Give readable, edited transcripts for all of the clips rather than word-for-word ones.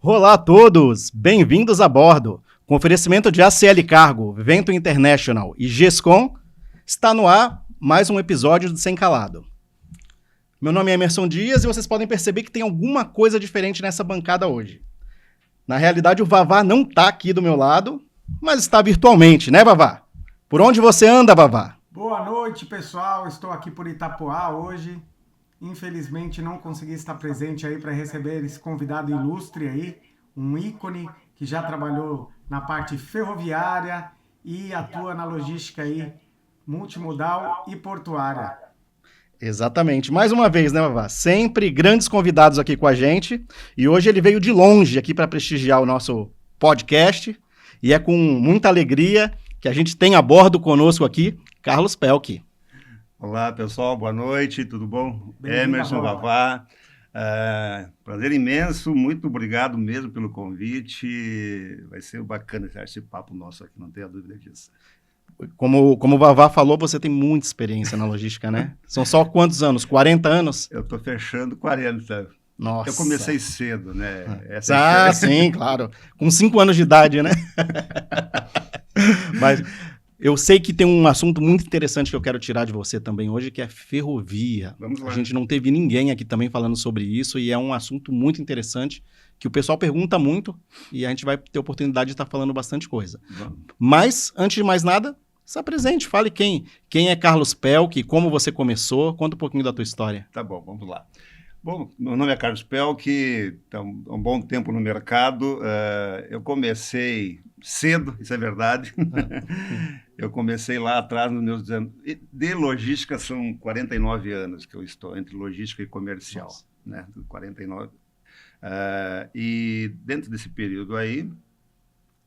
Olá a todos, bem-vindos a bordo. Com oferecimento de ACL Cargo, Vento International e GESCOM, está no ar mais um episódio do Sem Calado. Meu nome é Emerson Dias e vocês podem perceber que tem alguma coisa diferente nessa bancada hoje. Na realidade, o Vavá não está aqui do meu lado, mas está virtualmente, né, Vavá? Por onde você anda, Vavá? Boa noite, pessoal. Estou aqui por Itapoá hoje. Infelizmente não consegui estar presente aí para receber esse convidado ilustre aí, um ícone que já trabalhou na parte ferroviária e atua na logística aí multimodal e portuária. Exatamente. Mais uma vez, né, Vavá? Sempre grandes convidados aqui com a gente. E hoje ele veio de longe aqui para prestigiar o nosso podcast. E é com muita alegria que a gente tem a bordo conosco aqui Carlos Pelk. Olá, pessoal. Boa noite. Tudo bom? Emerson, Vavá. Vavá. Prazer imenso. Muito obrigado mesmo pelo convite. Vai ser bacana esse papo nosso aqui, não tenha dúvida disso. Como o Vavá falou, você tem muita experiência na logística, né? São só quantos anos? 40 anos? Eu estou fechando 40. Nossa. Eu comecei cedo, né? Sim, claro. Com 5 anos de idade, né? Mas eu sei que tem um assunto muito interessante que eu quero tirar de você também hoje, que é ferrovia. Vamos lá. A gente não teve ninguém aqui também falando sobre isso e é um assunto muito interessante que o pessoal pergunta muito e a gente vai ter oportunidade de estar falando bastante coisa. Vamos. Mas, antes de mais nada, se apresente, fale quem é Carlos Pelk, como você começou, conta um pouquinho da tua história. Tá bom, vamos lá. Bom, meu nome é Carlos Pelk, estou há um bom tempo no mercado. Eu comecei cedo, isso é verdade. Eu comecei lá atrás nos meus 19... De logística são 49 anos que eu estou, entre logística e comercial. Nossa. Né? 49. E dentro desse período aí,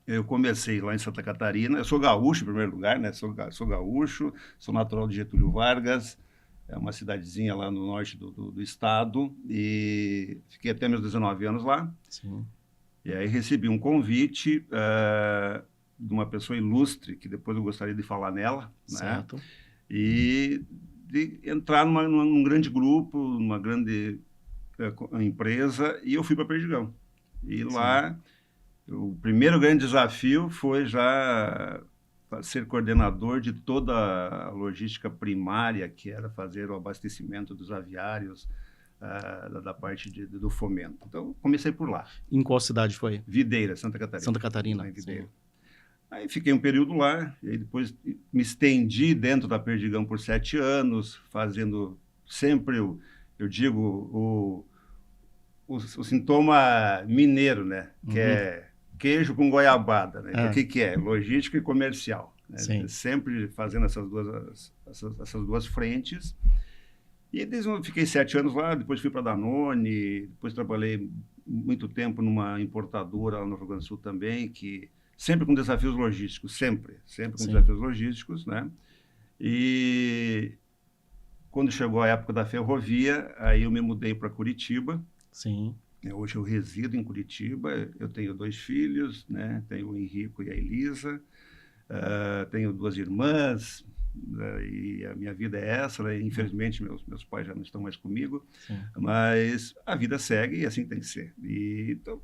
eu comecei lá em Santa Catarina. Eu sou gaúcho, em primeiro lugar, né? Sou gaúcho, sou natural de Getúlio Vargas. É uma cidadezinha lá no norte do estado, e fiquei até meus 19 anos lá. Sim. E aí recebi um convite de uma pessoa ilustre, que depois eu gostaria de falar nela, Certo. né? E de entrar num grande grupo, numa grande empresa, e eu fui para Perdigão. E lá, o primeiro grande desafio foi já ser coordenador de toda a logística primária, que era fazer o abastecimento dos aviários, da parte do fomento. Então, comecei por lá. Em qual cidade foi? Videira, Santa Catarina. Santa Catarina. Videira. Aí fiquei um período lá, e aí depois me estendi dentro da Perdigão por 7 anos, fazendo sempre, eu digo, o sintoma mineiro, né? Que é queijo com goiabada, né? O que é? Logística e comercial. Né? Sempre fazendo essas duas frentes. E desde eu fiquei 7 anos lá, depois fui para a Danone, depois trabalhei muito tempo numa importadora lá no Rio Grande do Sul também, que sempre com desafios logísticos, sempre com desafios logísticos, né? E quando chegou a época da ferrovia, aí eu me mudei para Curitiba. Sim. Hoje eu resido em Curitiba, eu tenho 2 filhos, né? Tenho o Henrico e a Elisa, tenho 2 irmãs, e a minha vida é essa, né? Infelizmente meus pais já não estão mais comigo, mas a vida segue e assim tem que ser. E, então,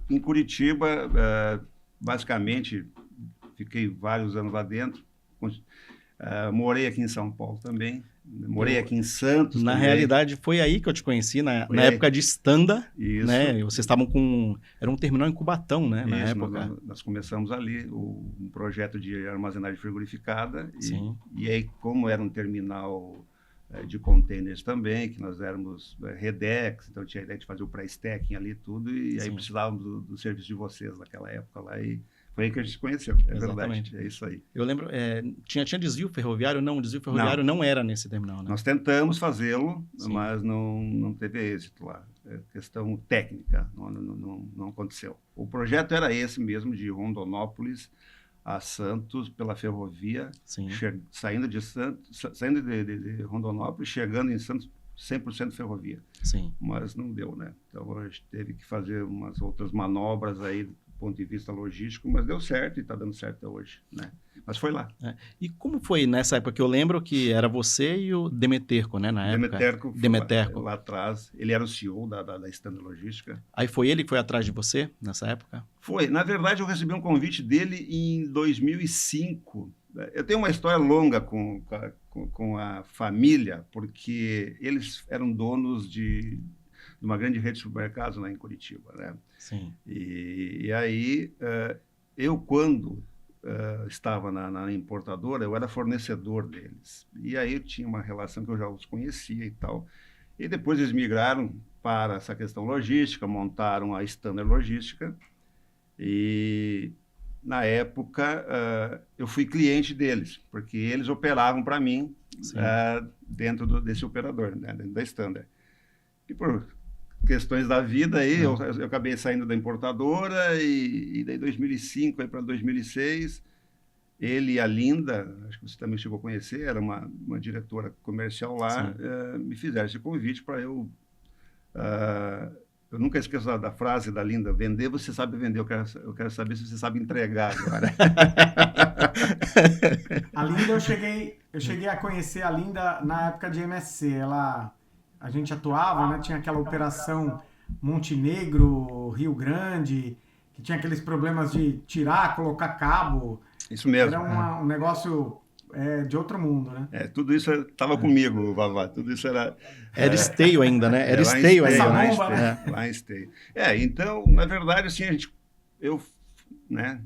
em Curitiba, basicamente, fiquei vários anos lá dentro, morei aqui em São Paulo também, morei aqui em Santos. Na também. Realidade, foi aí que eu te conheci, na época de Standa. Isso. Né? Vocês estavam com... Era um terminal em Cubatão, né? Na Isso, época. nós começamos ali um projeto de armazenagem frigorificada. Sim. E aí, como era um terminal de containers também, que nós éramos Redex, então tinha a ideia de fazer o pré-stacking ali e tudo, e aí precisávamos do serviço de vocês naquela época lá, e foi aí que a gente se conheceu, Exatamente. Verdade, é isso aí. Eu lembro, tinha desvio ferroviário? Não, o desvio ferroviário não era nesse terminal, né? Nós tentamos fazê-lo, mas não teve êxito lá. Questão técnica, não aconteceu. O projeto era esse mesmo, de Rondonópolis a Santos, pela ferrovia, saindo de Rondonópolis, chegando em Santos, 100% ferrovia. Sim. Mas não deu, né? Então a gente teve que fazer umas outras manobras aí ponto de vista logístico, mas deu certo e está dando certo até hoje, né? Mas foi lá. E como foi nessa época? Que eu lembro que era você e o Demeterco, né, na época? Demeterco. Lá atrás, ele era o CEO da Standard Logística. Aí foi ele que foi atrás de você nessa época? Foi. Na verdade, eu recebi um convite dele em 2005. Eu tenho uma história longa com a família, porque eles eram donos de uma grande rede de supermercados lá em Curitiba, né? Sim. E aí, eu quando estava na importadora, eu era fornecedor deles. E aí eu tinha uma relação que eu já os conhecia e tal. E depois eles migraram para essa questão logística, montaram a Standard Logística. E na época eu fui cliente deles, porque eles operavam para mim dentro desse operador, né, dentro da Standard. E por questões da vida aí, eu acabei saindo da importadora e daí 2005 para 2006, ele e a Linda, acho que você também chegou a conhecer, era uma diretora comercial lá, me fizeram esse convite para eu nunca esqueço da frase da Linda: vender, você sabe vender, eu quero saber se você sabe entregar agora. A Linda, eu cheguei a conhecer a Linda na época de MSC. A gente atuava, né? Tinha aquela operação Montenegro, Rio Grande, que tinha aqueles problemas de tirar, colocar cabo. Isso mesmo. Era um negócio de outro mundo, né? Tudo isso estava comigo, Vavá. Tudo isso era... Era esteio ainda, né? Era esteio ainda. Lá em Esteio. Então, na verdade, assim, eu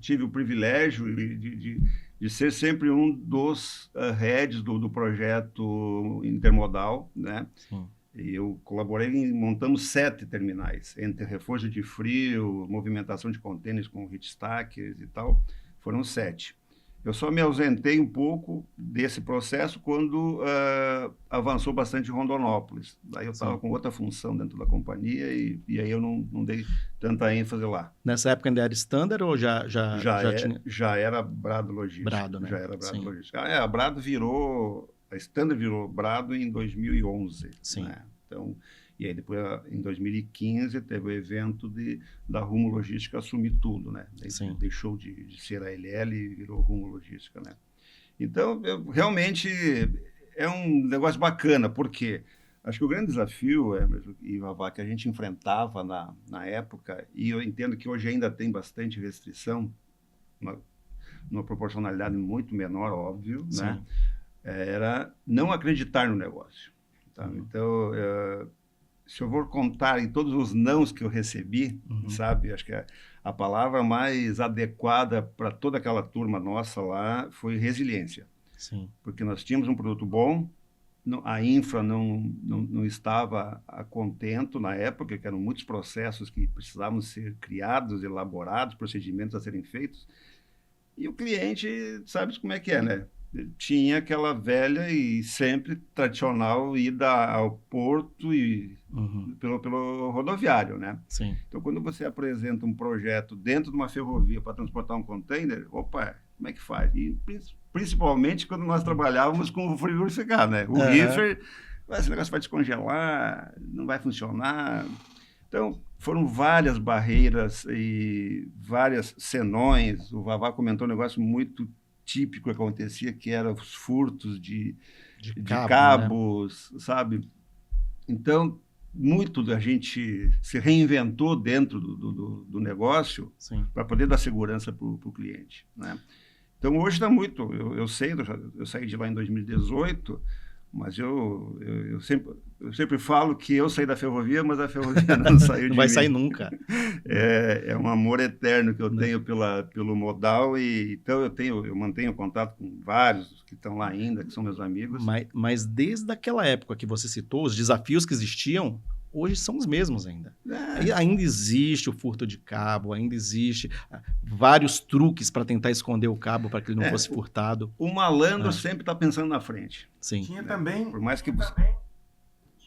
tive o privilégio de ser sempre um dos heads do projeto intermodal, né? Sim. E eu colaborei montamos 7 terminais, entre reforço de frio, movimentação de contêineres com heat stackers e tal, foram 7. Eu só me ausentei um pouco desse processo quando avançou bastante Rondonópolis. Daí eu estava com outra função dentro da companhia e aí eu não dei tanta ênfase lá. Nessa época ainda era Standard ou já tinha? Já era Brado Logística. Brado, né? Já era Brado Logística. A Brado a Standard virou Brado em 2011. Sim. Né? Então, e aí depois, em 2015, teve o evento da Rumo Logística assumir tudo, né? Deixou de ser a LL e virou Rumo Logística, né? Então, realmente é um negócio bacana, porque acho que o grande desafio, e Vavá, que a gente enfrentava na época, e eu entendo que hoje ainda tem bastante restrição, numa proporcionalidade muito menor, óbvio, né? Era não acreditar no negócio. Tá? Então, se eu for contar em todos os nãos que eu recebi, sabe? Acho que a palavra mais adequada para toda aquela turma nossa lá foi resiliência. Sim. Porque nós tínhamos um produto bom, a infra não estava a contento na época, que eram muitos processos que precisavam ser criados, elaborados, procedimentos a serem feitos. E o cliente, sabe como é que é, né? Tinha aquela velha e sempre tradicional ida ao porto e pelo rodoviário, né? Sim. Então, quando você apresenta um projeto dentro de uma ferrovia para transportar um container, opa, como é que faz? E principalmente quando nós trabalhávamos com o frigorificado, né? O reefer, esse negócio vai descongelar, não vai funcionar. Então, foram várias barreiras e várias senões. O Vavá comentou um negócio muito típico que acontecia, que eram os furtos de cabos, né? Sabe? Então, muito da gente se reinventou dentro do negócio para poder dar segurança para o cliente, né? Então, hoje está muito... Eu saí de lá em 2018, mas eu sempre falo que eu saí da ferrovia, mas a ferrovia não saiu de mim. Não vai sair nunca. É um amor eterno que eu tenho pelo modal, e então eu mantenho contato com vários que estão lá ainda, que são meus amigos. Mas desde aquela época que você citou, os desafios que existiam, hoje são os mesmos ainda. Ainda existe o furto de cabo, ainda existe vários truques para tentar esconder o cabo para que ele não fosse furtado. O malandro sempre está pensando na frente. Sim. Tinha também... Por mais que...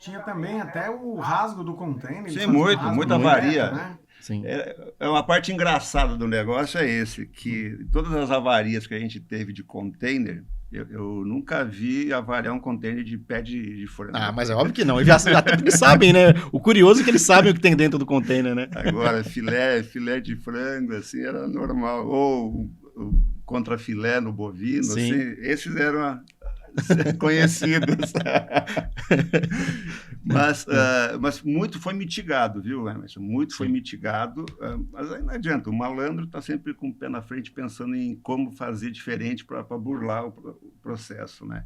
Tinha também até o rasgo do container. Sim, muita avaria. Né? Sim. Uma parte engraçada do negócio é esse, que todas as avarias que a gente teve de container, Eu nunca vi avariar um container de pé de frango. Ah, mas é óbvio que não. Até porque eles sabem, né? O curioso é que eles sabem o que tem dentro do container, né? Agora, filé de frango, assim, era normal. Ou o contrafilé no bovino, Sim. assim, esses eram conhecidos. Mas muito foi mitigado, viu, Emerson? Muito foi mitigado. Mas aí não adianta, o malandro está sempre com o pé na frente pensando em como fazer diferente para burlar o processo, né?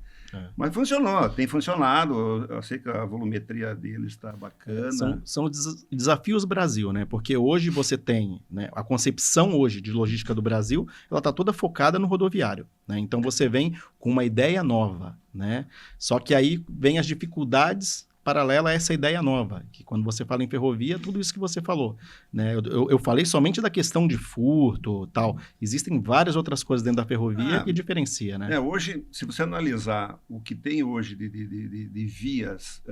Mas funcionou, tem funcionado. Eu sei que a volumetria dele está bacana. São desafios Brasil, né? Porque hoje você tem, né, a concepção hoje de logística do Brasil, ela está toda focada no rodoviário, né? Então você vem com uma ideia nova, né? Só que aí vem as dificuldades paralelas a essa ideia nova, que quando você fala em ferrovia, tudo isso que você falou, né? Eu falei somente da questão de furto, tal. Existem várias outras coisas dentro da ferrovia que diferencia, né? Hoje, se você analisar o que tem hoje de vias,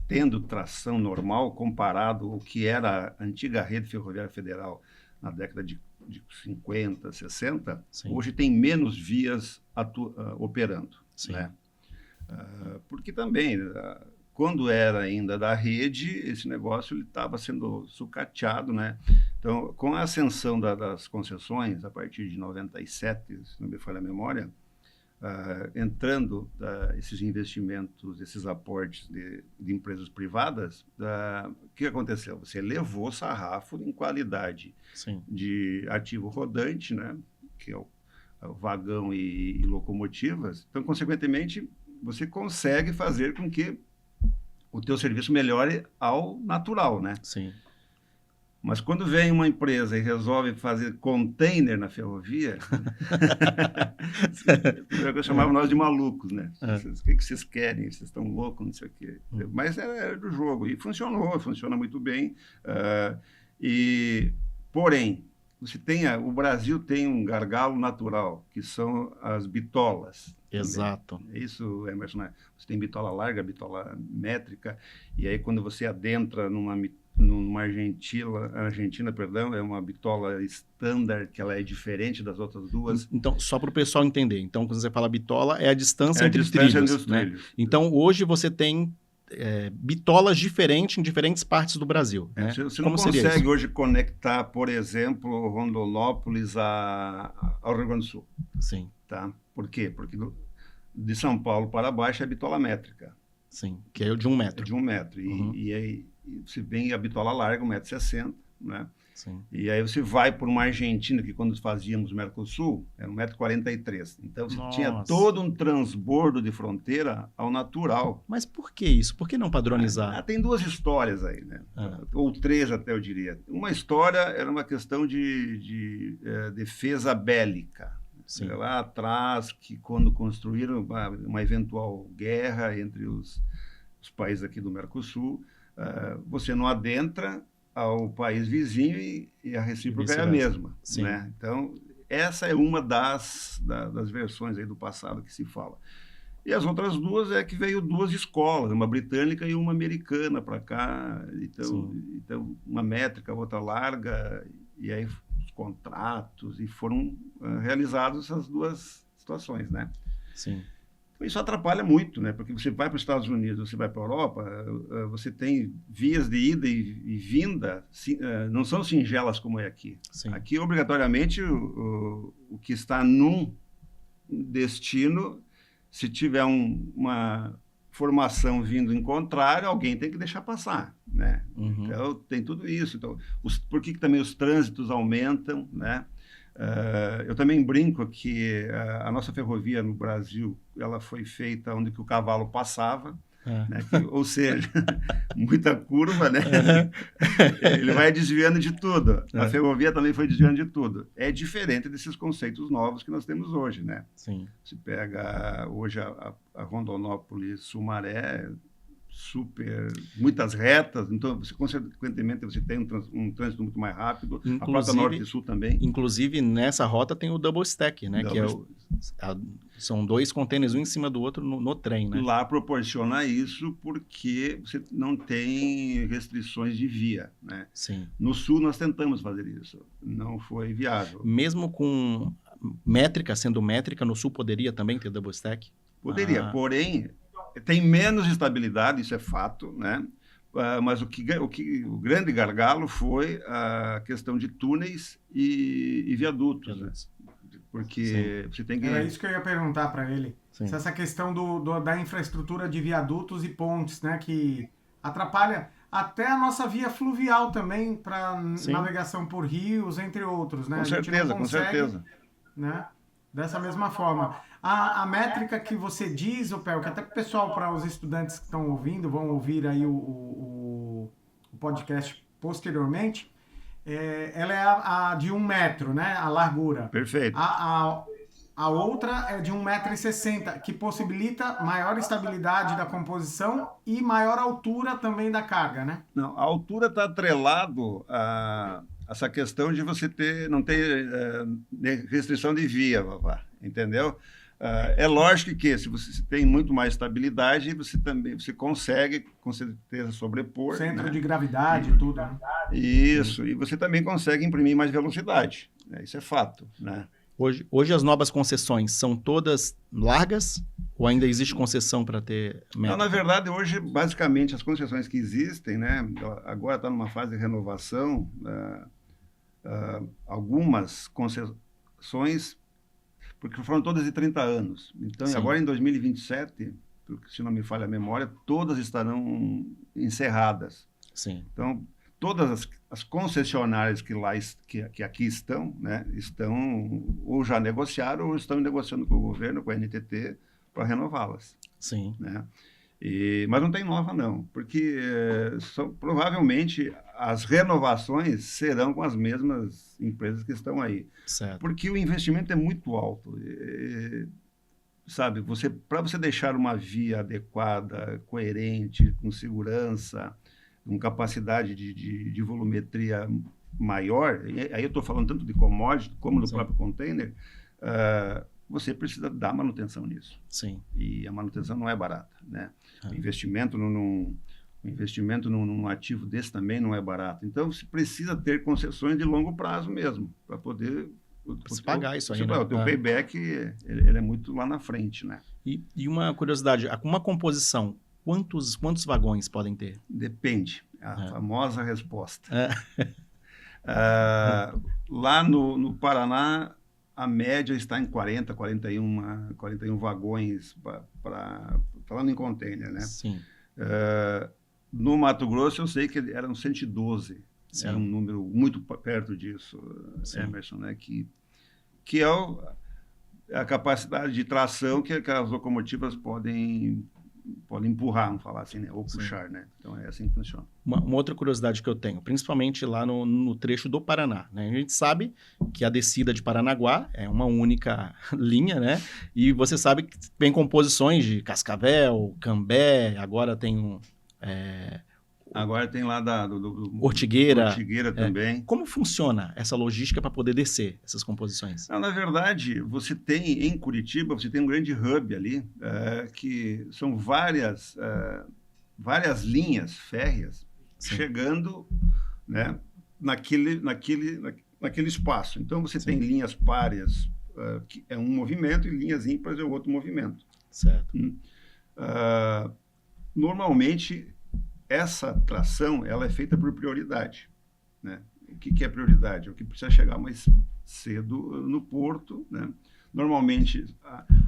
tendo tração normal comparado ao que era a antiga rede ferroviária federal na década de 50, 60, Sim. Hoje tem menos vias operando, Sim. né? Porque também, quando era ainda da rede, esse negócio estava sendo sucateado, né? Então, com a ascensão das concessões, a partir de 97, se não me falha a memória, entrando esses investimentos, esses aportes de empresas privadas, o que aconteceu? Você elevou o sarrafo em qualidade Sim. de ativo rodante, né? Que é o vagão e locomotivas. Então, consequentemente, você consegue fazer com que o teu serviço melhore ao natural, né? Sim. Mas quando vem uma empresa e resolve fazer container na ferrovia, eu chamava nós de malucos, né? O que vocês querem? Vocês estão loucos, não sei o quê. Mas era do jogo. E funciona muito bem. Porém, o Brasil tem um gargalo natural, que são as bitolas. Exato. Também. Isso, Emerson, né? Você tem bitola larga, bitola métrica, e aí quando você adentra numa Argentina, perdão, é uma bitola standard, que ela é diferente das outras duas. Então, só para o pessoal entender, então quando você fala bitola, é a distância entre trilhos, né? Então, hoje você tem bitolas diferentes em diferentes partes do Brasil. Né? Você não consegue hoje conectar, por exemplo, Rondonópolis ao Rio Grande do Sul. Sim. Tá? Por quê? Porque de São Paulo para baixo é bitola métrica. Sim, que é de 1 metro. É de 1 metro. E aí você vem a bitola larga, 1,60 m, né? Sim. E aí você vai por uma Argentina, que quando fazíamos Mercosul, era 1,43 m. Então você tinha todo um transbordo de fronteira ao natural. Mas por que isso? Por que não padronizar? Tem duas histórias aí, né? Ou três até, eu diria. Uma história era uma questão de defesa bélica. Sim. Lá atrás, que quando construíram uma eventual guerra entre os países aqui do Mercosul, você não adentra ao país vizinho e a recíproca é a mesma. Né? Então, essa é uma das versões aí do passado que se fala. E as outras duas é que veio duas escolas, uma britânica e uma americana para cá. Então, uma métrica, outra larga, e aí os contratos, e foram realizadas essas duas situações, né? Sim. Isso atrapalha muito, né? Porque você vai para os Estados Unidos, você vai para a Europa, você tem vias de ida e vinda, não são singelas como é aqui. Sim. Aqui, obrigatoriamente, o que está num destino, se tiver uma formação vindo em contrário, alguém tem que deixar passar, né? Uhum. Então, tem tudo isso. Então, por que também os trânsitos aumentam, né? Eu também brinco que a nossa ferrovia no Brasil, ela foi feita onde que o cavalo passava, né? Ou seja, muita curva, né? Ele vai desviando de tudo. A ferrovia também foi desviando de tudo. É diferente desses conceitos novos que nós temos hoje, né? Sim. Se pega hoje a Rondonópolis-Sumaré, muitas retas, então consequentemente você tem um trânsito muito mais rápido. A Rota Norte e Sul também. Inclusive, nessa rota tem o double stack, né? São 2 contêineres um em cima do outro no trem, né? Lá proporciona isso porque você não tem restrições de via, né? Sim. No Sul nós tentamos fazer isso, não foi viável. Mesmo com métrica, sendo métrica, no Sul poderia também ter double stack? Poderia, porém, tem menos estabilidade, isso é fato, né? Mas o grande gargalo foi a questão de túneis e viadutos, né? Porque você tem que... Era isso que eu ia perguntar para ele. Sim. Se essa questão da infraestrutura de viadutos e pontes, né, que atrapalha até a nossa via fluvial também para navegação por rios, entre outros, né? Com A gente certeza, não consegue, com certeza. né? Dessa mesma forma. A métrica que você diz, Pel, que até o pessoal, para os estudantes que estão ouvindo, vão ouvir aí o podcast posteriormente, ela é a de 1 metro, né? A largura. Perfeito. A outra é de 1,60 m, que possibilita maior estabilidade da composição e maior altura também da carga, né? Não, a altura está atrelado a essa questão de você não ter restrição de via, entendeu? É lógico que se você tem muito mais estabilidade, você consegue, com certeza, sobrepor. Centro, né? de gravidade e tudo. Né? Isso, e você também consegue imprimir mais velocidade. Né? Isso é fato, né? Hoje as novas concessões são todas largas ou ainda existe concessão para ter métrica? Não, na verdade, hoje, basicamente, as concessões que existem, né? Agora está numa fase de renovação, algumas concessões, porque foram todas de 30 anos. Então, agora em 2027, se não me falha a memória, todas estarão encerradas. Sim. Então, todas as concessionárias que aqui estão, né, estão ou já negociaram ou estão negociando com o governo, com a NTT, para renová-las. Sim. Né? Mas não tem nova, não, porque provavelmente as renovações serão com as mesmas empresas que estão aí. Certo. Porque o investimento é muito alto. Sabe, para você deixar uma via adequada, coerente, com segurança, com capacidade de volumetria maior, aí eu estou falando tanto de commodity como do próprio container, você precisa dar manutenção nisso. Sim. E a manutenção não é barata, né? O investimento num ativo desse também não é barato. Então, você precisa ter concessões de longo prazo mesmo, para poder... se pagar isso aí, né? O teu payback, ele é muito lá na frente, né? E uma curiosidade, uma composição, quantos vagões podem ter? Depende. A famosa resposta. É. Lá no Paraná, a média está em 41 vagões falando em container, né? Sim. No Mato Grosso, eu sei que eram 112. Sim. Era um número muito perto disso, Sim. Emerson, né? Que é a capacidade de tração que as locomotivas podem empurrar, vamos falar assim, né? Ou puxar, né? Então, é assim que funciona. Uma outra curiosidade que eu tenho, principalmente lá no trecho do Paraná, né? A gente sabe que a descida de Paranaguá é uma única linha, né? E você sabe que tem composições de Cascavel, Cambé, agora tem Agora tem lá Ortigueira. Ortigueira também. Como funciona essa logística para poder descer essas composições? Na verdade, você tem em Curitiba, você tem um grande hub ali, que são várias linhas férreas chegando, né, naquele espaço. Então, você tem linhas páreas, que é um movimento, e linhas ímpares é outro movimento. Certo. Normalmente, essa tração ela é feita por prioridade. Né? O que é prioridade? É o que precisa chegar mais cedo no porto. Né? Normalmente,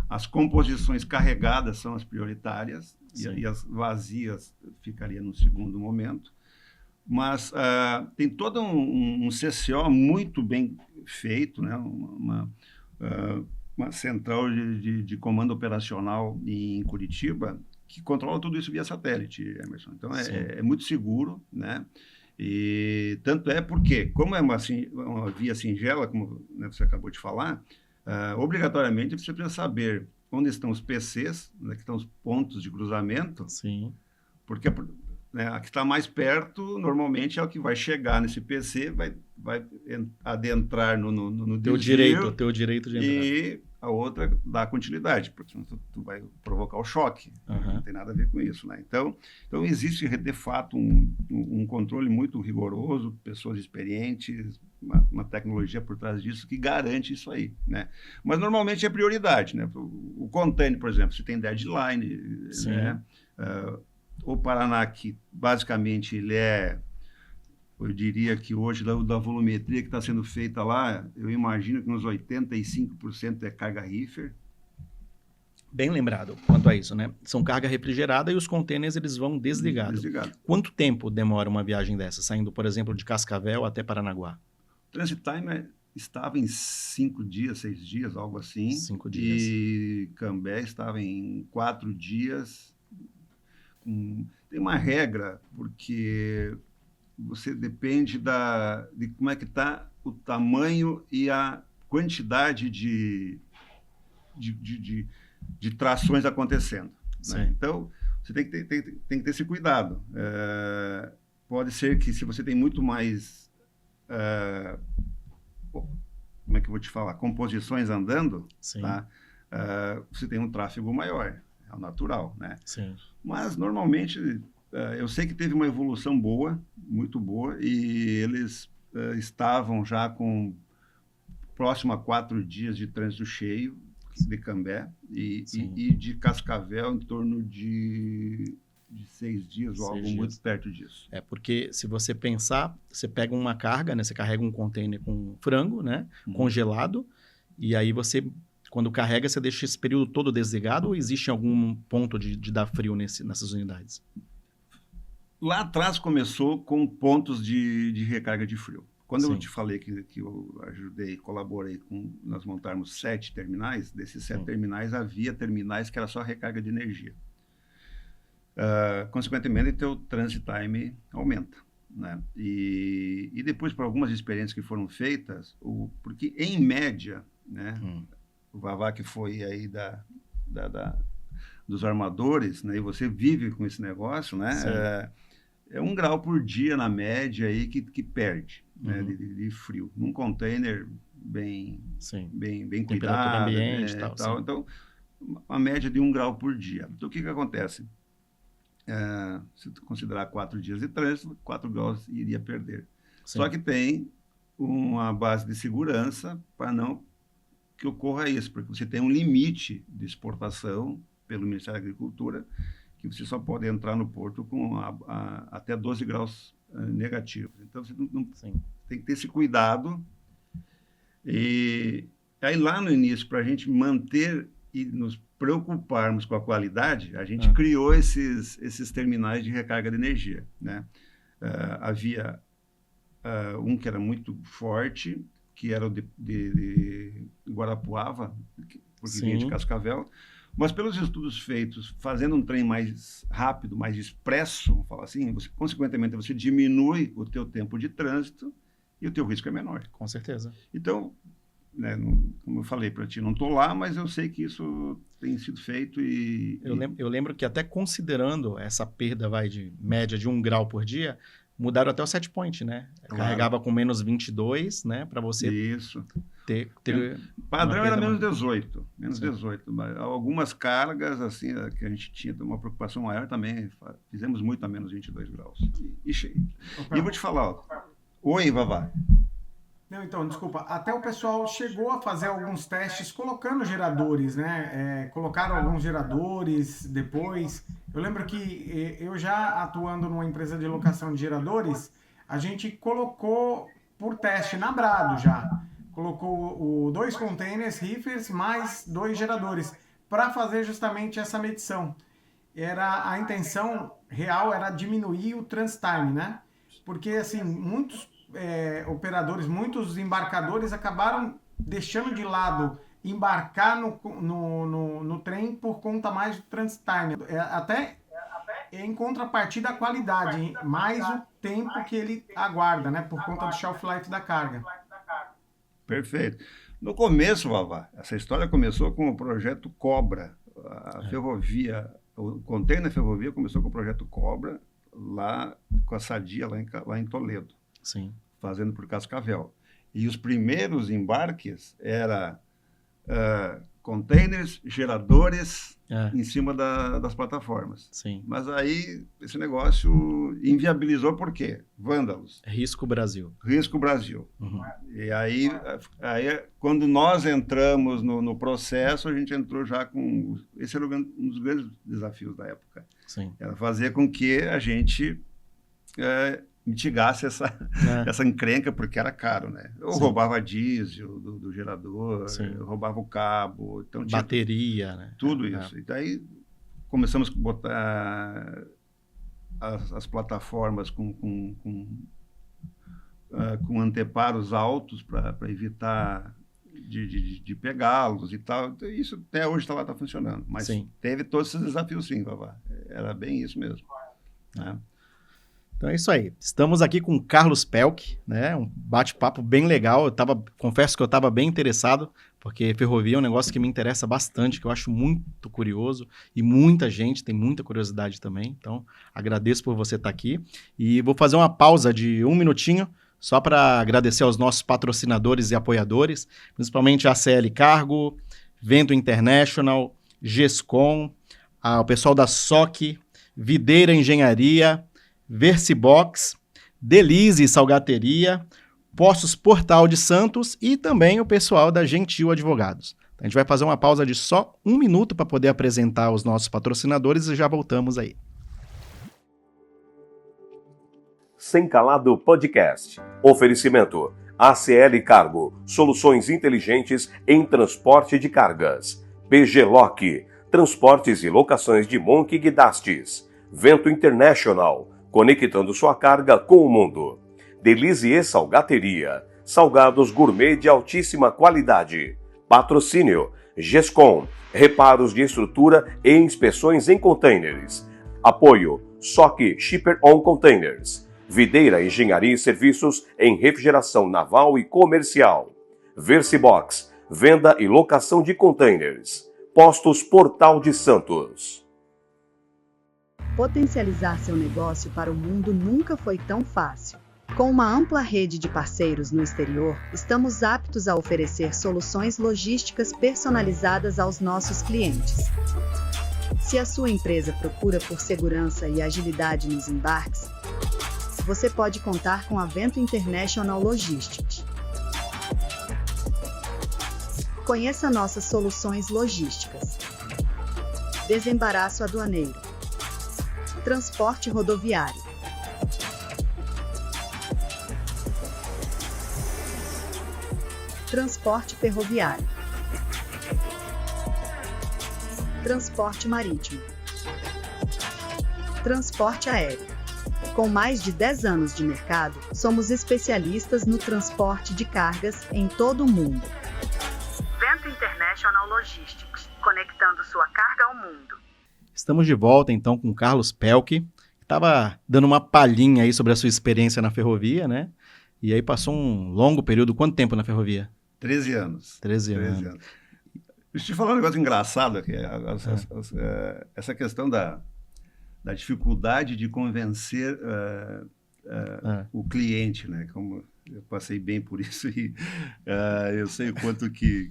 as composições carregadas são as prioritárias e as vazias ficariam no segundo momento. Mas tem todo um CCO muito bem feito, né? Uma central de comando operacional em Curitiba, que controla tudo isso via satélite, Emerson. Então, é muito seguro, né? E tanto é porque, como é uma via singela, como, né, você acabou de falar, obrigatoriamente você precisa saber onde estão os PCs, onde estão os pontos de cruzamento. Sim. Porque a que está mais perto, normalmente, é o que vai chegar nesse PC, vai adentrar no desvio. Teu direito de entrar. E a outra dá continuidade, porque senão tu vai provocar o choque. Não tem nada a ver com isso, né? Então existe, de fato, um controle muito rigoroso, pessoas experientes, uma tecnologia por trás disso que garante isso aí, né? Mas, normalmente, é prioridade, né? O container, por exemplo, você tem deadline, né? O Paraná, que, basicamente, ele eu diria que hoje, da volumetria que está sendo feita lá, eu imagino que uns 85% é carga reefer. Bem lembrado quanto a isso, né? São carga refrigerada e os containers eles vão desligados. Quanto tempo demora uma viagem dessa, saindo, por exemplo, de Cascavel até Paranaguá? O transit time estava em 5 dias, 6 dias, algo assim. 5 dias. E Cambé estava em 4 dias. Tem uma regra, porque você depende de como é que está o tamanho e a quantidade de trações acontecendo, né? Então, você tem que ter esse cuidado. Pode ser que, se você tem muito mais, como é que eu vou te falar, composições andando, tá? Você tem um tráfego maior, é o natural, né? Sim. Mas, normalmente, eu sei que teve uma evolução boa, muito boa, e eles estavam já com próximo a 4 dias de trânsito cheio de Cambé e de Cascavel em torno de 6 dias ou algo muito perto disso. Porque, se você pensar, você pega uma carga, né? Você carrega um container com frango, né? Congelado, e aí você, quando carrega, você deixa esse período todo desligado, ou existe algum ponto de dar frio nessas unidades? Lá atrás começou com pontos de recarga de frio. Quando eu te falei que eu ajudei, colaborei nós montarmos 7 terminais, desses 7 terminais, havia terminais que era só recarga de energia. Consequentemente, o teu transit time aumenta, né? E depois, por algumas experiências que foram feitas, porque, em média, né, o Vavá, que foi aí dos armadores, né, e você vive com esse negócio, né? É 1 grau por dia, na média, aí, que perde, né, de frio. Num container bem cuidado, ambiente, né, tal. Então, a média de 1 grau por dia. Então, o que acontece? Se tu considerar 4 dias de trânsito, 4 graus iria perder. Só que tem uma base de segurança para não que ocorra isso, porque você tem um limite de exportação pelo Ministério da Agricultura, que você só pode entrar no porto com até 12 graus negativos. Então, você tem que ter esse cuidado. E aí, lá no início, para a gente manter e nos preocuparmos com a qualidade, a gente criou esses terminais de recarga de energia, né? Havia um que era muito forte, que era o de Guarapuava, porque vinha de Cascavel. Mas, pelos estudos feitos, fazendo um trem mais rápido, mais expresso, vamos falar assim, consequentemente, você diminui o teu tempo de trânsito e o teu risco é menor. Com certeza. Então, né, como eu falei para ti, não estou lá, mas eu sei que isso tem sido feito e... Eu lembro que, até considerando essa perda de média de 1 grau por dia, mudaram até o set point, né? Claro. Carregava com menos 22, né? Para você ter padrão era menos 18. Menos 18. Mas algumas cargas, assim, que a gente tinha uma preocupação maior também, fizemos muito a menos 22 graus. E vou te falar, oi, Vavá. Não, então, desculpa, até o pessoal chegou a fazer alguns testes colocando geradores, né? Colocaram alguns geradores depois. Eu lembro que eu já atuando numa empresa de locação de geradores, a gente colocou por teste na Brado já. Colocou 2 containers, reefers, mais 2 geradores, para fazer justamente essa medição. A intenção real era diminuir o transit time, né? Porque, assim, muitos operadores, muitos embarcadores acabaram deixando de lado embarcar no trem por conta mais do transit time. Até em contrapartida a qualidade, mais o tempo que ele aguarda, né? Por conta do shelf life da carga. Perfeito. No começo, Vavá, essa história começou com o projeto Cobra. A ferrovia, o container ferrovia começou com o projeto Cobra, lá com a Sadia, lá em Toledo. Sim. Fazendo por Cascavel. E os primeiros embarques era containers, geradores em cima das plataformas. Sim. Mas aí esse negócio inviabilizou por quê? Vândalos. Risco Brasil. Risco Brasil. Uhum. E aí, quando nós entramos no processo, a gente entrou já com... Esse era um dos grandes desafios da época. Sim. Era fazer com que a gente mitigasse essa encrenca, porque era caro, né? Eu roubava diesel do gerador, roubava o cabo. Então, bateria, né? Tudo isso. E daí começamos a botar as plataformas com anteparos altos para evitar de pegá-los e tal. Então, isso até hoje está funcionando. Mas teve todos esses desafios, sim, Vavá. Era bem isso mesmo. Né? Então é isso aí. Estamos aqui com o Carlos Pelk, né? Um bate-papo bem legal. Confesso que eu estava bem interessado, porque ferrovia é um negócio que me interessa bastante, que eu acho muito curioso, e muita gente tem muita curiosidade também. Então, agradeço por você estar aqui. E vou fazer uma pausa de 1 minutinho, só para agradecer aos nossos patrocinadores e apoiadores, principalmente a ACL Cargo, Vento International, GESCOM, o pessoal da SOC, Videira Engenharia, Versibox, Delize Salgateria, Postos Portal de Santos e também o pessoal da Gentil Advogados. A gente vai fazer uma pausa de só 1 minuto para poder apresentar os nossos patrocinadores e já voltamos aí. Sem Calado Podcast. Oferecimento. ACL Cargo. Soluções inteligentes em transporte de cargas. PG Lock. Transportes e locações de Monk e Guidastes. Vento International. Conectando sua carga com o mundo. Delize Salgateria. Salgados gourmet de altíssima qualidade. Patrocínio. GESCOM. Reparos de estrutura e inspeções em containers. Apoio. SOC Shipper on Containers. Videira Engenharia e Serviços em Refrigeração Naval e Comercial. Versibox. Venda e locação de containers. Postos Portal de Santos. Potencializar seu negócio para o mundo nunca foi tão fácil. Com uma ampla rede de parceiros no exterior, estamos aptos a oferecer soluções logísticas personalizadas aos nossos clientes. Se a sua empresa procura por segurança e agilidade nos embarques, você pode contar com a Vento International Logistics. Conheça nossas soluções logísticas. Desembaraço aduaneiro. Transporte rodoviário. Transporte ferroviário. Transporte marítimo. Transporte aéreo. Com mais de 10 anos de mercado, somos especialistas no transporte de cargas em todo o mundo. Vento International Logistics, conectando sua carga ao mundo. Estamos de volta, então, com o Carlos Pelk, que estava dando uma palhinha aí sobre a sua experiência na ferrovia, né? E aí passou um longo período. Quanto tempo na ferrovia? 13 anos. 13 anos. Deixa eu te falar um negócio engraçado aqui. Essa questão da dificuldade de convencer o cliente, né? Como eu passei bem por isso e eu sei quanto que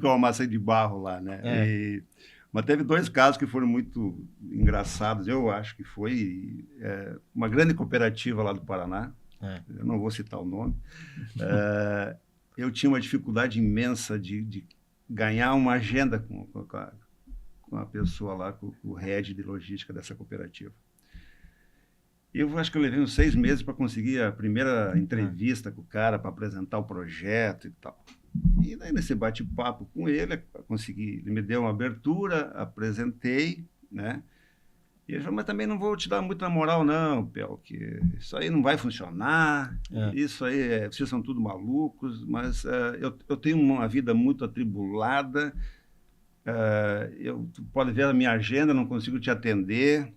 eu amassei de barro lá, né? Mas teve 2 casos que foram muito engraçados. Eu acho que foi uma grande cooperativa lá do Paraná. Eu não vou citar o nome. Eu tinha uma dificuldade imensa de ganhar uma agenda com a pessoa lá, com o head de logística dessa cooperativa. Eu acho que eu levei uns 6 meses para conseguir a primeira entrevista com o cara, para apresentar o projeto e tal. E daí, nesse bate-papo com ele, ele me deu uma abertura, apresentei, né? E ele falou, mas também não vou te dar muita moral não, Pel, que isso aí não vai funcionar, isso aí, vocês são tudo malucos, mas eu tenho uma vida muito atribulada, tu pode ver a minha agenda, não consigo te atender,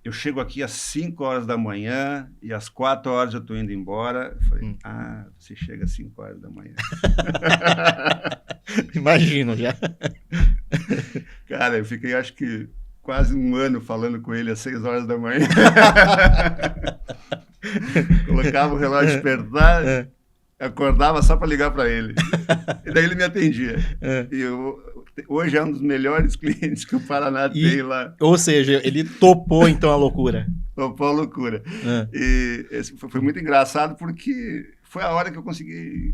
eu chego aqui às 5 horas da manhã e às 4 horas eu estou indo embora. Eu falei, você chega às 5 horas da manhã. Imagino já. Cara, eu fiquei acho que quase 1 ano falando com ele às 6 horas da manhã. Colocava o relógio despertar. acordava só para ligar para ele. E daí ele me atendia. E hoje é um dos melhores clientes que o Paraná tem lá. Ou seja, ele topou então a loucura. Topou a loucura. E esse foi muito engraçado porque foi a hora que eu consegui.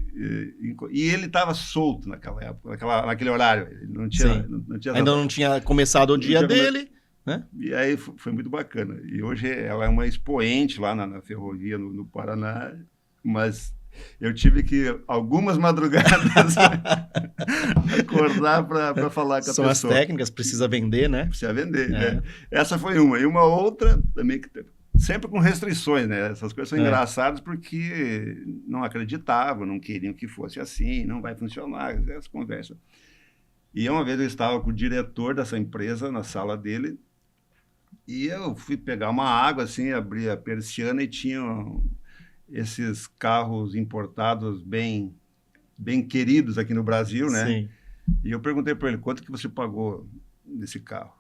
E ele estava solto naquela época, naquele horário. Ele não tinha, ainda não tinha começado o dia dele. Né? E aí foi muito bacana. E hoje ela é uma expoente lá na ferrovia no Paraná, mas eu tive que, algumas madrugadas, acordar para falar com a São pessoa. São as técnicas, precisa vender, né? Precisa vender, né? Essa foi uma. E uma outra, também, sempre com restrições, né? Essas coisas são engraçadas porque não acreditavam, não queriam que fosse assim, não vai funcionar, essas conversas. E uma vez eu estava com o diretor dessa empresa na sala dele, e eu fui pegar uma água, assim, abri a persiana e tinha esses carros importados bem queridos aqui no Brasil, né? Sim. E eu perguntei para ele, quanto que você pagou nesse carro?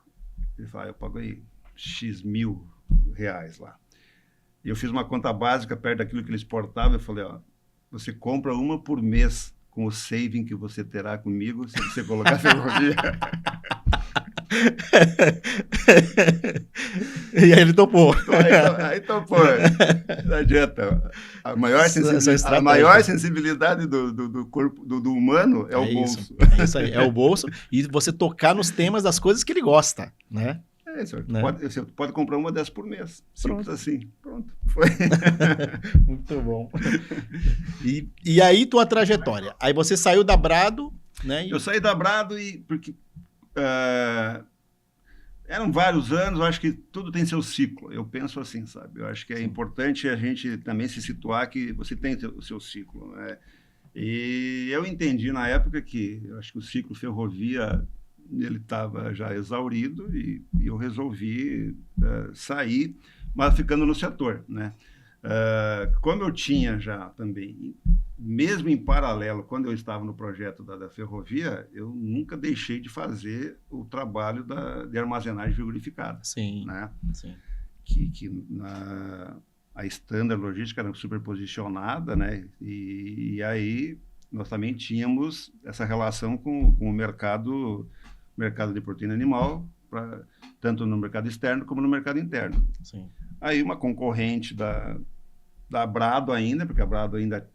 Ele falou, eu paguei X mil reais lá. E eu fiz uma conta básica perto daquilo que ele exportava, eu falei, ó, você compra uma por mês com o saving que você terá comigo, se você colocar ferrovia. E aí ele topou. Aí topou. Não adianta. A maior sensibilidade do corpo do humano é o bolso. É isso aí, é o bolso. E você tocar nos temas das coisas que ele gosta, né? É isso. Né? Você pode comprar uma dessas por mês. Simples assim. Pronto. Foi. Muito bom. E aí tua trajetória? Aí você saiu da Brado, né? Eu saí da Brado porque eram vários anos, eu acho que tudo tem seu ciclo. Eu penso assim, sabe? Eu acho que é importante a gente também se situar que você tem o seu ciclo, né? E eu entendi na época que eu acho que o ciclo ferrovia ele estava já exaurido e eu resolvi sair, mas ficando no setor, né? Como eu tinha já também, mesmo em paralelo, quando eu estava no projeto da ferrovia, eu nunca deixei de fazer o trabalho de armazenagem frigorificada. Sim, né? Sim. A Standard Logística era superposicionada, né? E aí nós também tínhamos essa relação com o mercado de proteína animal, tanto no mercado externo como no mercado interno. Sim. Aí uma concorrente da Brado ainda, porque a Brado ainda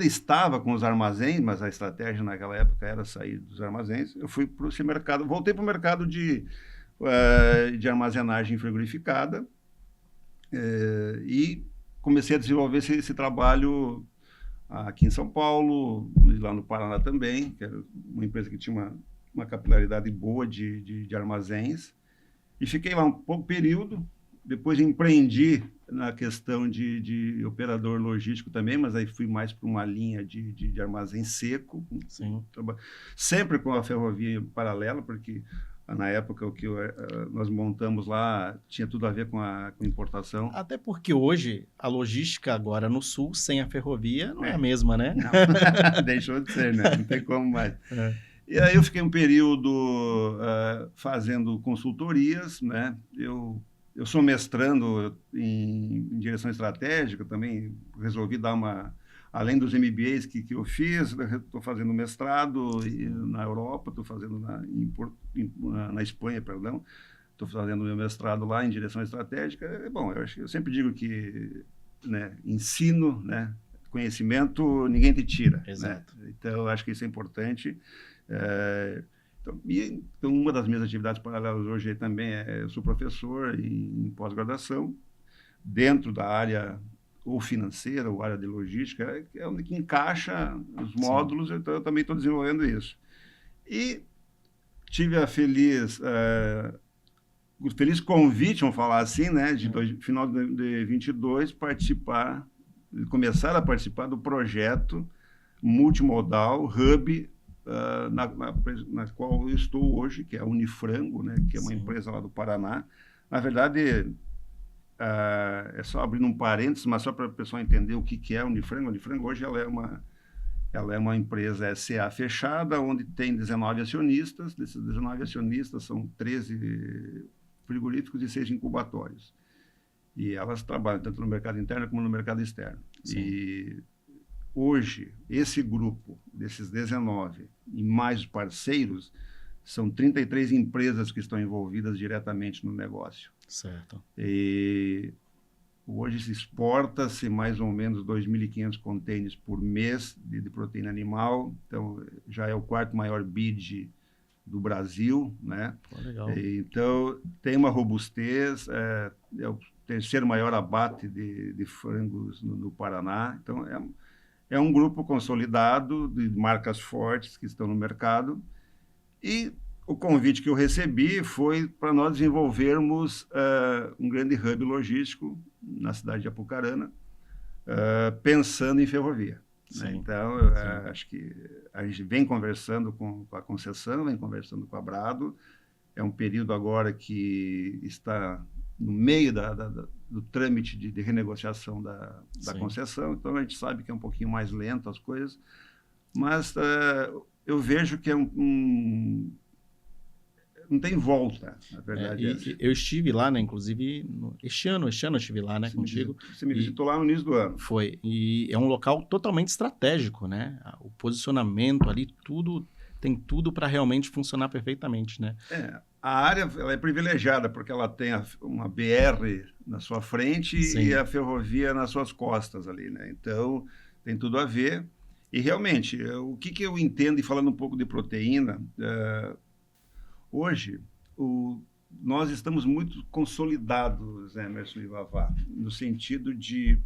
estava com os armazéns, mas a estratégia naquela época era sair dos armazéns. Eu fui para esse mercado, voltei para o mercado de armazenagem frigorificada e comecei a desenvolver esse trabalho aqui em São Paulo, e lá no Paraná também, que era uma empresa que tinha uma capilaridade boa de armazéns, e fiquei lá um pouco período. Depois empreendi na questão de operador logístico também, mas aí fui mais para uma linha de armazém seco. Sim. Sempre com a ferrovia paralela, porque na época o que nós montamos lá tinha tudo a ver com importação. Até porque hoje a logística agora no sul, sem a ferrovia, não é a mesma, né? Não. Deixou de ser, né? Não tem como mais. E aí eu fiquei um período fazendo consultorias, né? Eu sou mestrando em direção estratégica também, resolvi dar além dos MBAs que eu fiz, estou fazendo mestrado na Europa, estou fazendo na Espanha, perdão, estou fazendo meu mestrado lá em direção estratégica. Bom, eu sempre digo que, né, ensino, né, conhecimento ninguém te tira. Exato. Né? Então, eu acho que isso é importante. Então, uma das minhas atividades paralelas hoje também eu sou professor em pós-graduação, dentro da área ou financeira, ou área de logística, é onde que encaixa os módulos, então eu também estou desenvolvendo isso. E tive o feliz convite, vamos falar assim, né, final de 22, começar a participar do projeto multimodal Hub, na qual eu estou hoje, que é a Unifrango, né, que é uma empresa lá do Paraná. Na verdade, é só abrindo um parênteses, mas só para o pessoal entender o que é a Unifrango. A Unifrango hoje ela é uma empresa SA fechada, onde tem 19 acionistas. Desses 19 acionistas são 13 frigoríficos e 6 incubatórios. E elas trabalham tanto no mercado interno como no mercado externo. Sim. E hoje, esse grupo, desses 19, e mais os parceiros, são 33 empresas que estão envolvidas diretamente no negócio. Certo. E hoje se exporta-se mais ou menos 2.500 contêineres por mês de proteína animal, então já é o quarto maior bid do Brasil, né? Pô, legal. Então tem uma robustez, é o terceiro maior abate de frangos no Paraná, então é um grupo consolidado de marcas fortes que estão no mercado, e o convite que eu recebi foi para nós desenvolvermos um grande hub logístico na cidade de Apucarana, pensando em ferrovia. Né? Então, acho que a gente vem conversando com a concessão, vem conversando com a Brado. É um período agora que está no meio do trâmite de renegociação da concessão, então a gente sabe que é um pouquinho mais lento as coisas, mas eu vejo que não tem volta, na verdade. Eu estive lá, né, inclusive, este ano eu estive lá, né, contigo. Você me visitou lá no início do ano. Foi, e é um local totalmente estratégico, né, o posicionamento ali, tem tudo para realmente funcionar perfeitamente, né. A área ela é privilegiada, porque ela tem uma BR na sua frente e a ferrovia nas suas costas ali, né, então tem tudo a ver. E realmente, o que eu entendo, e falando um pouco de proteína, hoje, nós estamos muito consolidados, Emerson e Vavá, no sentido de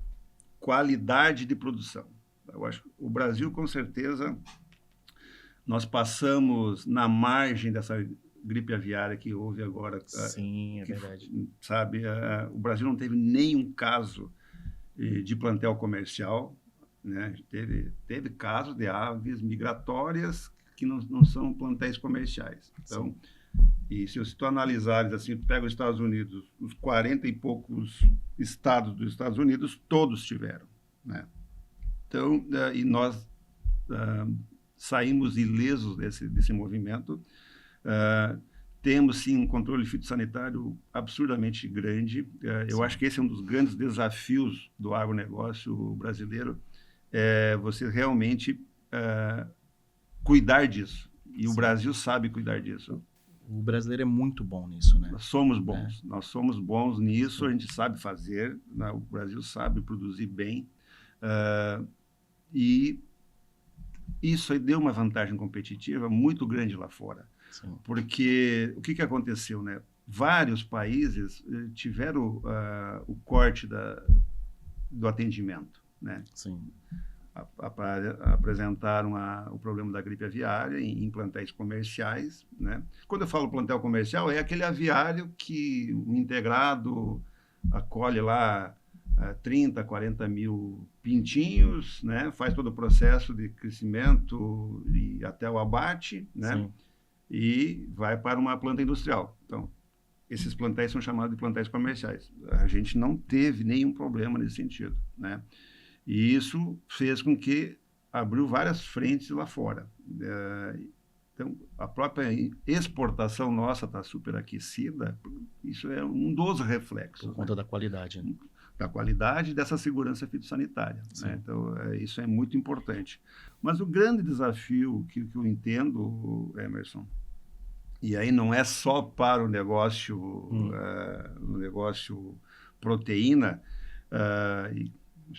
qualidade de produção. Eu acho que o Brasil, com certeza, nós passamos na margem dessa gripe aviária que houve agora. Sim, é verdade. Sabe, o Brasil não teve nenhum caso de plantel comercial, né? Teve casos de aves migratórias que não são plantéis comerciais. Então, e se tu analisares assim, tu pega os Estados Unidos, os 40 e poucos estados dos Estados Unidos, todos tiveram, né? Então, e nós saímos ilesos desse movimento. Temos, sim, um controle fitossanitário absurdamente grande. Eu acho que esse é um dos grandes desafios do agronegócio brasileiro, você realmente cuidar disso. E o Brasil sabe cuidar disso. O brasileiro é muito bom nisso, né? Nós somos bons nisso, a gente sabe fazer, né? O Brasil sabe produzir bem, e isso aí deu uma vantagem competitiva muito grande lá fora. Sim. Porque o que aconteceu, né? Vários países tiveram o corte do atendimento, né? Sim. Apresentaram o problema da gripe aviária em plantéis comerciais, né? Quando eu falo plantel comercial, é aquele aviário que o integrado acolhe lá 30, 40 mil pintinhos, né? Faz todo o processo de crescimento e até o abate, né? Sim. E vai para uma planta industrial. Então, esses plantéis são chamados de plantéis comerciais. A gente não teve nenhum problema nesse sentido, né? E isso fez com que abriu várias frentes lá fora. Então, a própria exportação nossa está superaquecida. Isso é um dos reflexos. Por conta da qualidade, né? Da qualidade e dessa segurança fitossanitária, né? Então, isso é muito importante. Mas o grande desafio que eu entendo, Emerson, e aí não é só para o negócio proteína,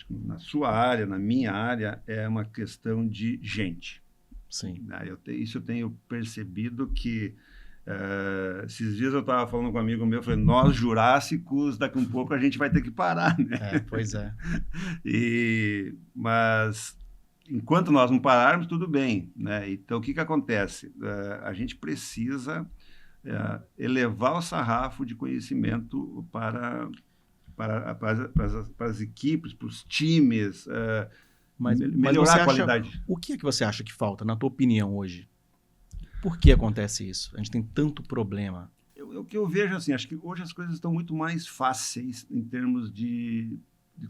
na sua área, na minha área, é uma questão de gente. Sim. Isso eu tenho percebido que esses dias eu estava falando com um amigo meu, eu falei, nós jurássicos, daqui a um pouco a gente vai ter que parar, né? Pois é. Mas enquanto nós não pararmos, tudo bem, né? Então, o que acontece? A gente precisa elevar o sarrafo de conhecimento para as equipes, para os times, melhorar a qualidade. O que é que você acha que falta, na tua opinião, hoje? Por que acontece isso? A gente tem tanto problema. O que eu vejo, assim, acho que hoje as coisas estão muito mais fáceis em termos de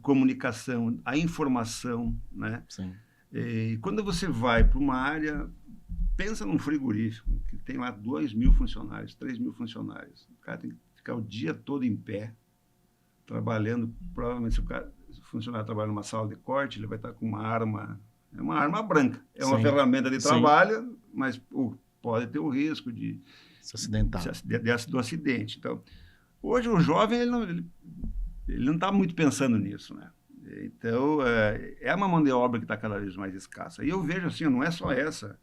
comunicação, a informação, né? Sim. E quando você vai para uma área, pensa num frigorífico, que tem lá 2.000 funcionários, 3.000 funcionários. O cara tem que ficar o dia todo em pé, trabalhando. Provavelmente, se o funcionário trabalha numa sala de corte, ele vai estar com uma arma É uma arma branca. É uma Sim. ferramenta de Sim. trabalho, mas pode ter o risco de Se acidentar. do acidente. Então, hoje o jovem ele não está muito pensando nisso, né? Então, é uma mão de obra que está cada vez mais escassa. E eu vejo assim, não é só essa.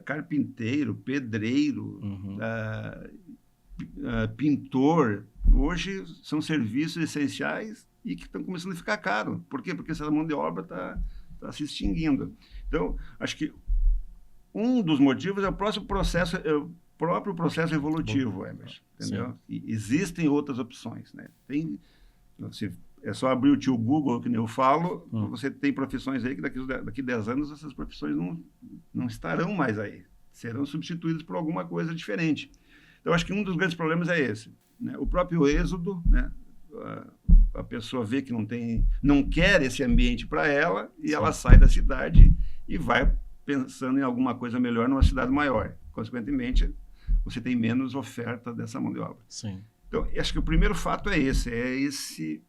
Carpinteiro, pedreiro, Uhum. pintor, hoje são serviços essenciais e que estão começando a ficar caro. Por quê? Porque essa mão de obra está se extinguindo. Então, acho que um dos motivos é o próprio processo evolutivo, Emerson, entendeu? E existem outras opções, né? É só abrir o tio Google, que nem eu falo, você tem profissões aí que daqui 10 anos essas profissões não estarão mais aí, serão substituídas por alguma coisa diferente. Então, acho que um dos grandes problemas é esse, né? O próprio êxodo, né? A pessoa vê que não quer esse ambiente para ela e ela sai da cidade e vai pensando em alguma coisa melhor numa cidade maior. Consequentemente, você tem menos oferta dessa mão de obra. Sim. Então, acho que o primeiro fato é esse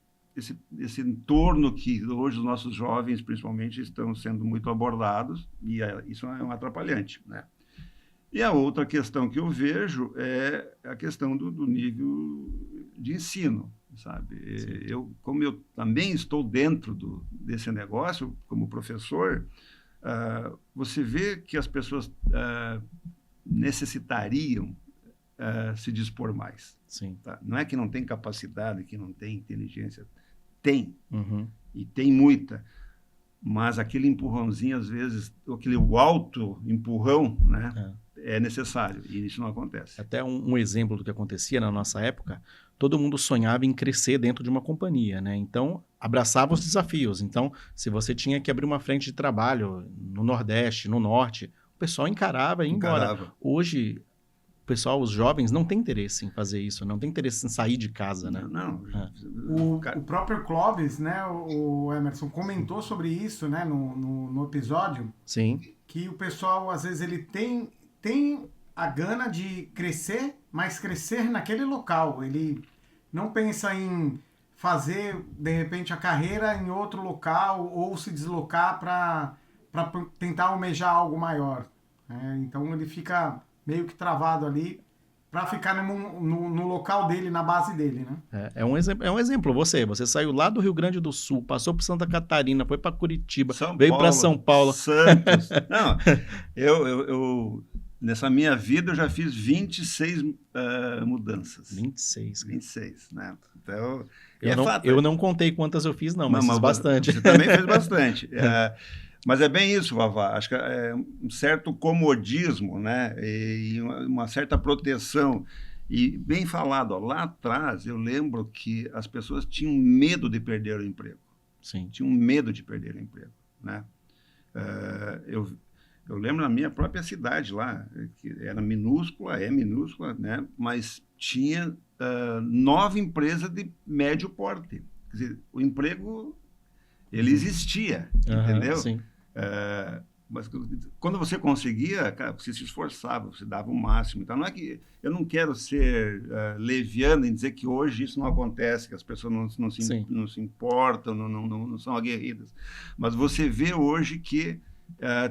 entorno que hoje os nossos jovens, principalmente, estão sendo muito abordados, e isso é um atrapalhante, né? E a outra questão que eu vejo é a questão do nível de ensino, sabe? Como eu também estou dentro desse negócio, como professor, você vê que as pessoas necessitariam se dispor mais. Sim. Tá? Não é que não tem capacidade, que não tem inteligência. Tem, Uhum. e tem muita. Mas aquele empurrãozinho, às vezes, o alto empurrão, né, é necessário, e isso não acontece. Até um exemplo do que acontecia na nossa época, todo mundo sonhava em crescer dentro de uma companhia, né? Então, abraçava os desafios. Então, se você tinha que abrir uma frente de trabalho no Nordeste, no Norte, o pessoal encarava e ia embora. Hoje, o pessoal, os jovens, não tem interesse em fazer isso, não tem interesse em sair de casa, né? Não. O próprio Clóvis, né, o Emerson, comentou sobre isso, né, no episódio. Sim. Que o pessoal, às vezes, ele tem a gana de crescer, mas crescer naquele local. Ele não pensa em fazer, de repente, a carreira em outro local ou se deslocar para tentar almejar algo maior. Então, ele fica meio que travado ali para ficar no local dele, na base dele, né? É um exemplo. Você saiu lá do Rio Grande do Sul, passou por Santa Catarina, foi para Curitiba, veio para São Paulo. Santos. Não, eu nessa minha vida eu já fiz 26 mudanças. 26, né? Então, eu não contei quantas eu fiz, não, mas fiz bastante. Você também fez bastante. Mas é bem isso, Vavá. Acho que é um certo comodismo, né? E uma certa proteção. E bem falado, lá atrás eu lembro que as pessoas tinham medo de perder o emprego. Sim. Tinham medo de perder o emprego, né? Eu lembro na minha própria cidade lá, que era minúscula, né? Mas tinha 9 empresas de médio porte. Quer dizer, o emprego, ele existia, entendeu? Sim. Mas quando você conseguia, cara, você se esforçava, você dava o máximo. Então, não é que eu não quero ser leviano em dizer que hoje isso não acontece, que as pessoas não se importam, não são aguerridas. Mas você vê hoje que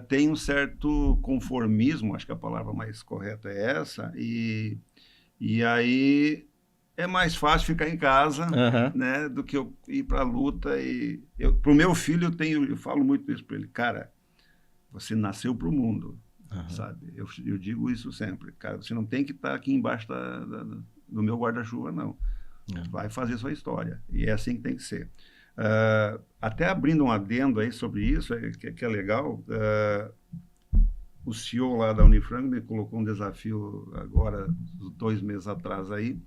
tem um certo conformismo, acho que a palavra mais correta é essa, e aí é mais fácil ficar em casa, né, do que eu ir para a luta. Para o meu filho, eu falo muito isso para ele, cara, você nasceu para o mundo, sabe? Eu digo isso sempre, cara, você não tem que estar aqui embaixo do meu guarda-chuva, não. Vai fazer sua história, e é assim que tem que ser. Até abrindo um adendo aí sobre isso, que é legal, o CEO lá da Unifranco me colocou um desafio agora, 2 meses atrás aí,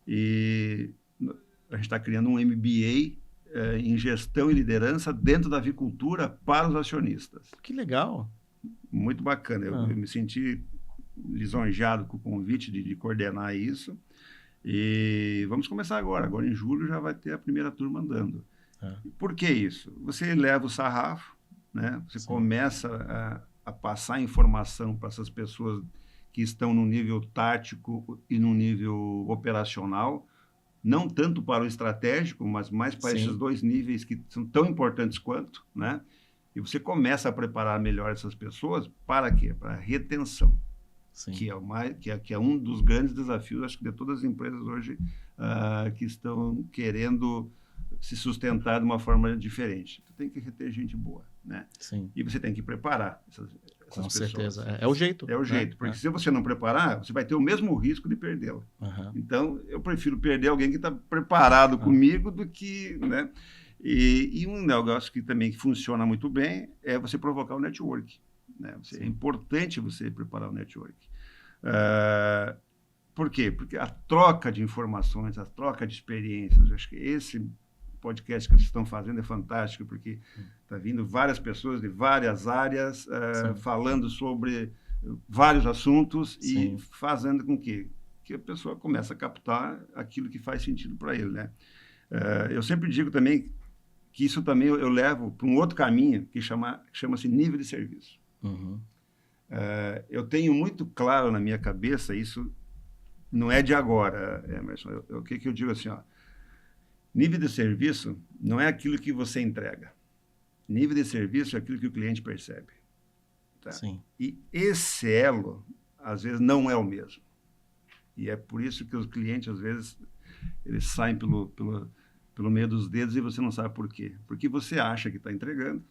e a gente está criando um MBA em gestão e liderança dentro da avicultura para os acionistas. Que legal. Muito bacana, eu me senti lisonjeado com o convite de coordenar isso, e vamos começar agora em julho já vai ter a primeira turma andando. Por que isso? Você eleva o sarrafo, né? Você começa a passar informação para essas pessoas que estão no nível tático e no nível operacional, não tanto para o estratégico, mas mais para esses 2 níveis que são tão importantes quanto, né? E você começa a preparar melhor essas pessoas para quê? Para a retenção, Sim. que é um dos grandes desafios, acho que de todas as empresas hoje que estão querendo se sustentar de uma forma diferente. Tu tem que reter gente boa, né? Sim. E você tem que preparar essas Com pessoas. certeza. É o jeito. É o jeito, porque se você não preparar, você vai ter o mesmo risco de perdê-la. Uhum. Então, eu prefiro perder alguém que está preparado comigo do que, né? E um negócio que também funciona muito bem é você provocar o network, né? É importante você preparar o network. Por quê? Porque a troca de informações, a troca de experiências, eu acho que esse podcast que vocês estão fazendo é fantástico, porque está vindo várias pessoas de várias áreas falando sobre vários assuntos e fazendo com que a pessoa comece a captar aquilo que faz sentido para ele, né? Eu sempre digo também que isso também eu levo para um outro caminho que chama-se nível de serviço. Uhum. Eu tenho muito claro na minha cabeça, isso não é de agora, Emerson, o que eu digo assim, ó, nível de serviço não é aquilo que você entrega. Nível de serviço é aquilo que o cliente percebe. Tá? Sim. E esse elo, às vezes, não é o mesmo. E é por isso que os clientes, às vezes, eles saem pelo meio dos dedos e você não sabe por quê. Porque você acha que está entregando,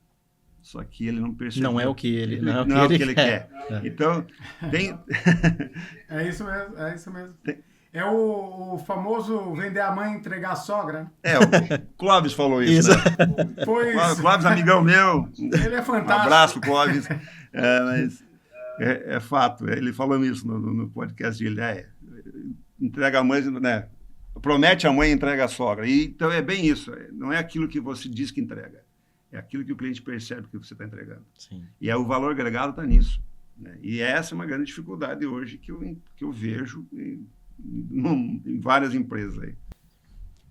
só que ele não percebeu. Não é o que ele, não é o que ele quer. Então, tem... É isso mesmo, é isso mesmo. É o famoso vender a mãe e entregar a sogra. O Clóvis falou isso, né? Pois... Clóvis, amigão meu. Ele é fantástico. Um abraço, Clóvis. Mas é fato, ele falou isso no podcast dele. Entrega a mãe, né? Promete a mãe e entrega a sogra. Então é bem isso. Não é aquilo que você diz que entrega. É aquilo que o cliente percebe que você está entregando. Sim. E o valor agregado está nisso. Né? E essa é uma grande dificuldade hoje que eu vejo em várias empresas aí.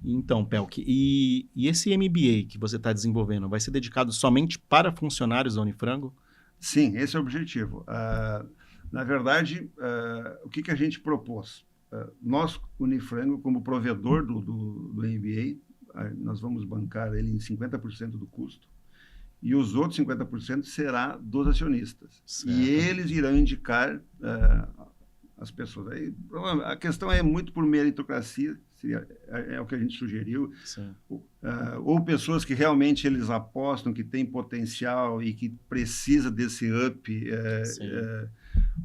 Então, Pelk, e esse MBA que você está desenvolvendo vai ser dedicado somente para funcionários da Unifrango? Sim, esse é o objetivo. Na verdade, o que a gente propôs? Nós, Unifrango, como provedor do MBA, nós vamos bancar ele em 50% do custo e os outros 50% será dos acionistas. Certo. E eles irão indicar as pessoas. Aí, a questão é muito por meritocracia, é o que a gente sugeriu. Ou pessoas que realmente eles apostam que tem potencial e que precisa desse up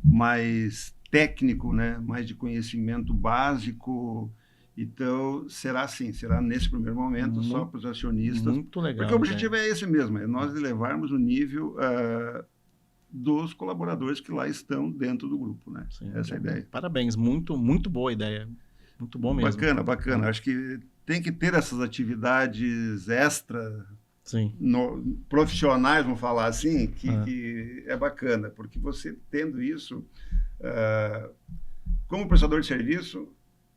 mais técnico, né? Mais de conhecimento básico. Então, será assim, será nesse primeiro momento só para os acionistas. Muito legal. Porque o objetivo é esse mesmo, é nós elevarmos o nível dos colaboradores que lá estão dentro do grupo, né? Sim, essa é a ideia. Parabéns, muito boa ideia. Muito bom mesmo. Bacana. Acho que tem que ter essas atividades extra, profissionais, vamos falar assim, que é bacana, porque você tendo isso, como prestador de serviço,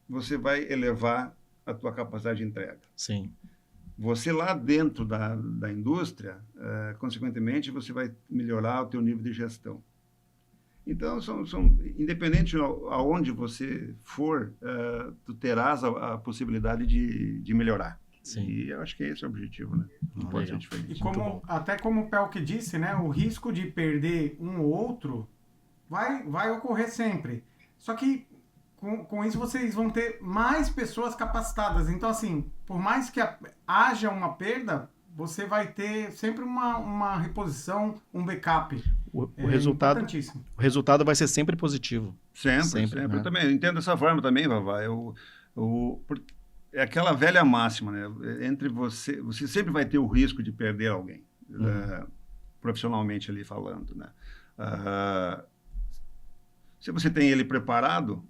você vai elevar a tua capacidade de entrega. Sim. Você lá dentro da indústria, consequentemente, você vai melhorar o teu nível de gestão. Então, independente aonde você for, tu terás a possibilidade de melhorar. Sim. E eu acho que esse é o objetivo, né? Não pode ser diferente. E até como o Pelk disse, né, o risco de perder um ou outro vai ocorrer sempre. Só que com isso vocês vão ter mais pessoas capacitadas. Então, assim, por mais que haja uma perda, você vai ter sempre uma reposição, um backup. O resultado vai ser sempre positivo. Sempre. Né? Eu também eu entendo dessa forma também, Vavá. É aquela velha máxima, né? Entre você sempre vai ter o risco de perder alguém, profissionalmente ali falando, né? Se você tem ele preparado,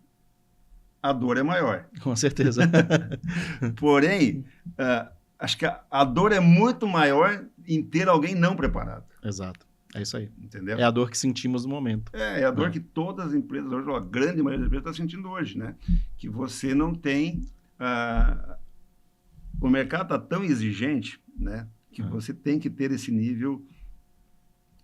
a dor é maior. Com certeza. Porém, acho que a dor é muito maior em ter alguém não preparado. Exato. É isso aí. Entendeu? É a dor que sentimos no momento. É a dor que todas as empresas hoje, a grande maioria das empresas está sentindo hoje, né? Que você não tem... o mercado está tão exigente, né? Que você tem que ter esse nível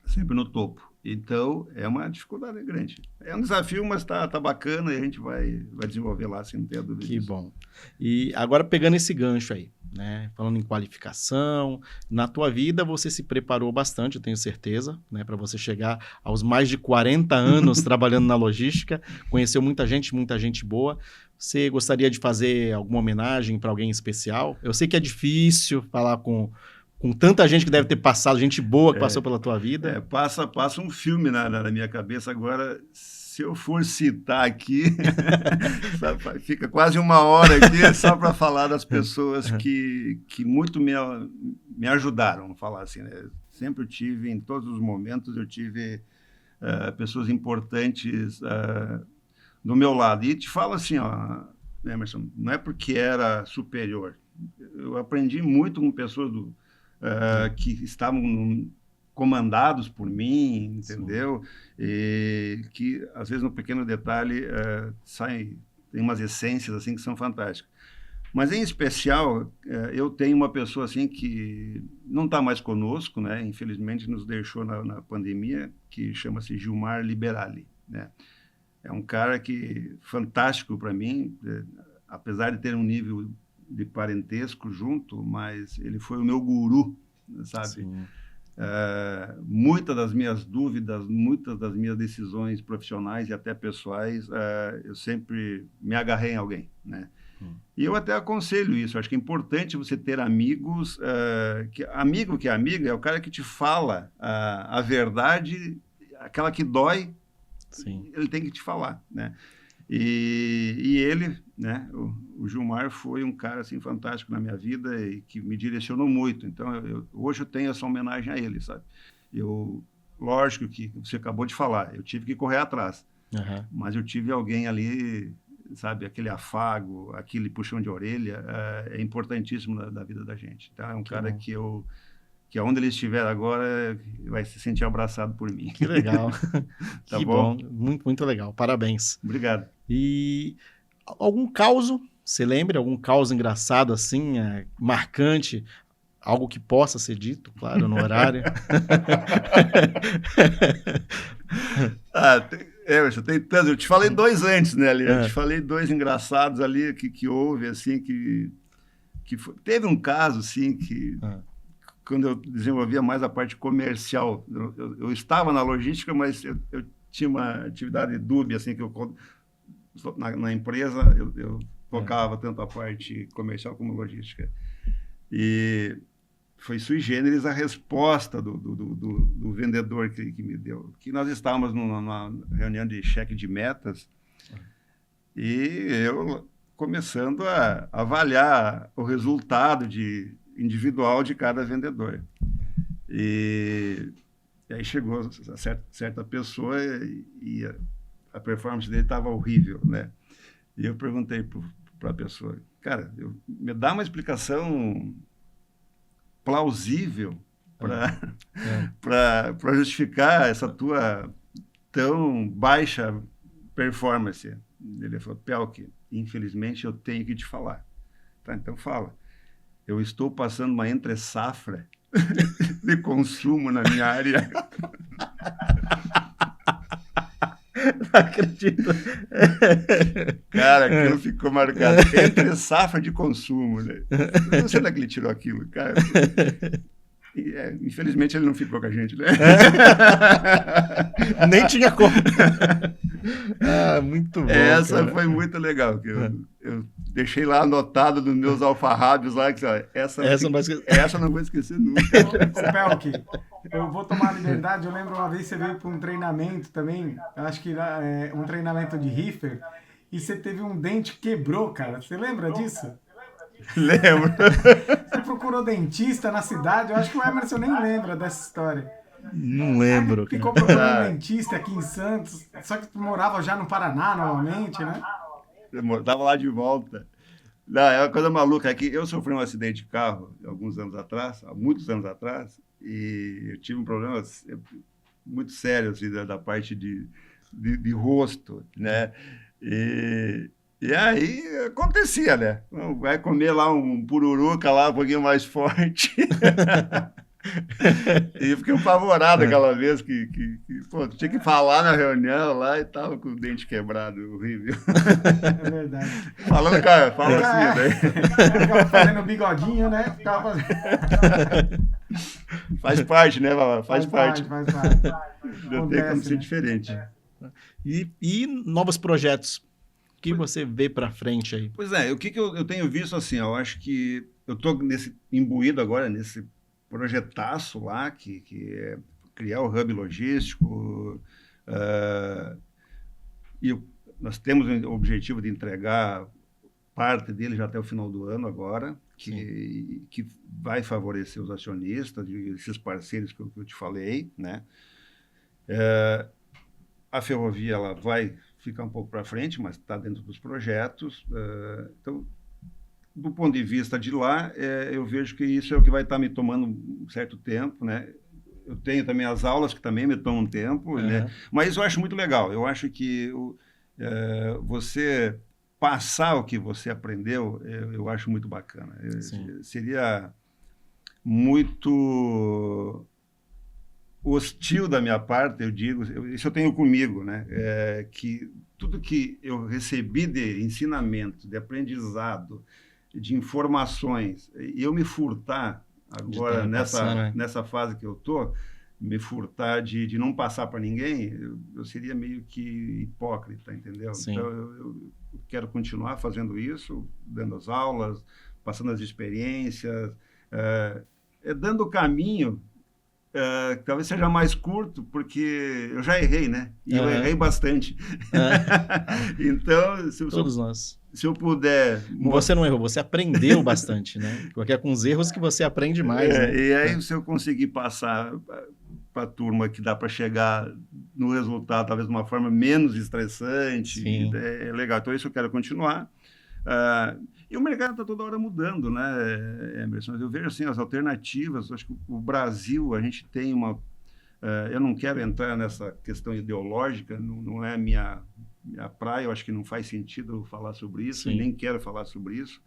sempre no topo. Então, é uma dificuldade grande. É um desafio, mas tá bacana e a gente vai desenvolver lá, sem ter a dúvida Que disso. bom. E agora, pegando esse gancho aí, né? Falando em qualificação, na tua vida você se preparou bastante, eu tenho certeza, né? Para você chegar aos mais de 40 anos trabalhando na logística, conheceu muita gente boa. Você gostaria de fazer alguma homenagem para alguém especial? Eu sei que é difícil falar com tanta gente que deve ter passado, gente boa que passou pela tua vida. Passa um filme na minha cabeça agora. Se eu for citar aqui, fica quase uma hora aqui só para falar das pessoas que muito me ajudaram, vamos falar assim, né? Sempre eu tive, em todos os momentos, eu tive pessoas importantes do meu lado. E te falo assim, ó, Emerson, não é porque era superior. Eu aprendi muito com pessoas que estavam comandados por mim, entendeu? E que, às vezes, no pequeno detalhe, tem umas essências assim que são fantásticas. Mas, em especial, eu tenho uma pessoa assim que não está mais conosco, né? Infelizmente, nos deixou na pandemia, que chama-se Gilmar Liberali, né? É um cara fantástico para mim, apesar de ter um nível de parentesco junto, mas ele foi o meu guru, sabe? Sim. Muitas das minhas dúvidas, muitas das minhas decisões profissionais e até pessoais, eu sempre me agarrei em alguém, né? E eu até aconselho isso. Acho que é importante você ter amigos. Amigo que é amigo é o cara que te fala a verdade, aquela que dói. Sim. Ele tem que te falar, né? E ele, né, o Gilmar foi um cara assim fantástico na minha vida e que me direcionou muito. Então, hoje eu tenho essa homenagem a ele, sabe? Lógico que você acabou de falar, eu tive que correr atrás, mas eu tive alguém ali, sabe, aquele afago, aquele puxão de orelha, é importantíssimo da vida da gente. Tá? É um cara bom. que onde ele estiver agora vai se sentir abraçado por mim. Que legal. Tá que bom? Muito, muito legal. Parabéns. Obrigado. E algum causo, você lembra? Algum causo engraçado assim, marcante? Algo que possa ser dito, claro, no horário. Tem tanto. Eu te falei dois antes, né, ali? Eu te falei dois engraçados ali que houve, assim, teve um caso, assim, que quando eu desenvolvia mais a parte comercial, eu estava na logística, mas eu tinha uma atividade dúbia, assim, que na empresa eu tocava tanto a parte comercial como logística. E foi sui generis a resposta do vendedor que me deu. Que nós estávamos numa reunião de cheque de metas e eu começando a avaliar o resultado individual de cada vendedor. E aí chegou certa pessoa e a performance dele estava horrível, né? E eu perguntei para a pessoa, cara, me dá uma explicação plausível para justificar essa tua tão baixa performance. Ele falou, Pelk, infelizmente eu tenho que te falar. Tá, então fala. Eu estou passando uma entre-safra de consumo na minha área. Não acredito. Cara, aquilo ficou marcado. Entre-safra de consumo, né? Não sei onde é que ele tirou aquilo, cara. Infelizmente ele não ficou com a gente, né? Nem tinha como. Muito bom. Essa cara. foi muito legal. Que eu deixei lá anotado nos meus alfarrábios lá, que essa não vou esquecer nunca. Ô, Pelk, eu vou tomar liberdade. Eu lembro uma vez você veio para um treinamento também, eu acho que um treinamento de Reefer, e você teve um dente que quebrou, cara. Você lembra disso? Lembro. Você procurou dentista na cidade, eu acho que o Emerson nem lembra dessa história. Não lembro. Ficou procurando dentista aqui em Santos, só que tu morava já no Paraná novamente, né? Eu tava lá de volta. Não, é uma coisa maluca, é que eu sofri um acidente de carro há muitos anos atrás, e eu tive um problema muito sério assim, da parte de rosto, né? E aí acontecia, né? Vai comer lá um pururuca lá um pouquinho mais forte. E eu fiquei apavorado aquela vez que Pô, tinha que falar na reunião lá e tava com o dente quebrado, horrível. É verdade. Falando, cara, fala assim, né? Ficava fazendo bigodinho, né? Ficava fazendo... Faz parte, né, Vavá? Faz parte. Faz parte. Não tem como Acontece, ser né? diferente. E novos projetos? O que você vê para frente aí? Pois é, o que eu tenho visto assim, ó, eu acho que eu estou imbuído agora nesse projetaço lá, que é criar o hub logístico, nós temos o objetivo de entregar parte dele já até o final do ano agora, que vai favorecer os acionistas, esses parceiros que eu te falei, né? A ferrovia ela vai ficar um pouco para frente, mas está dentro dos projetos. Então, do ponto de vista de lá, eu vejo que isso é o que vai estar me tomando um certo tempo, né? Eu tenho também as aulas que também me tomam tempo, né? Mas eu acho muito legal. Eu acho que você passar o que você aprendeu, eu acho muito bacana. Seria muito hostil da minha parte, eu digo, isso eu tenho comigo, né? Que tudo que eu recebi de ensinamento, de aprendizado, de informações, e eu me furtar agora nessa fase que eu estou, me furtar de não passar para ninguém, eu seria meio que hipócrita, entendeu? Sim. Então eu quero continuar fazendo isso, dando as aulas, passando as experiências, dando o caminho. Talvez seja mais curto, porque eu já errei, né? E eu errei bastante. Então, todos nós. Se eu puder... Você não errou, você aprendeu bastante, né? Porque é com os erros que você aprende mais, né? E aí, se eu conseguir passar para a turma que dá para chegar no resultado, talvez de uma forma menos estressante, é legal. Então, isso eu quero continuar. E o mercado está toda hora mudando, né, Emerson? Eu vejo assim, as alternativas. Acho que o Brasil, a gente tem uma... eu não quero entrar nessa questão ideológica, não é minha praia, eu acho que não faz sentido falar sobre isso, e nem quero falar sobre isso.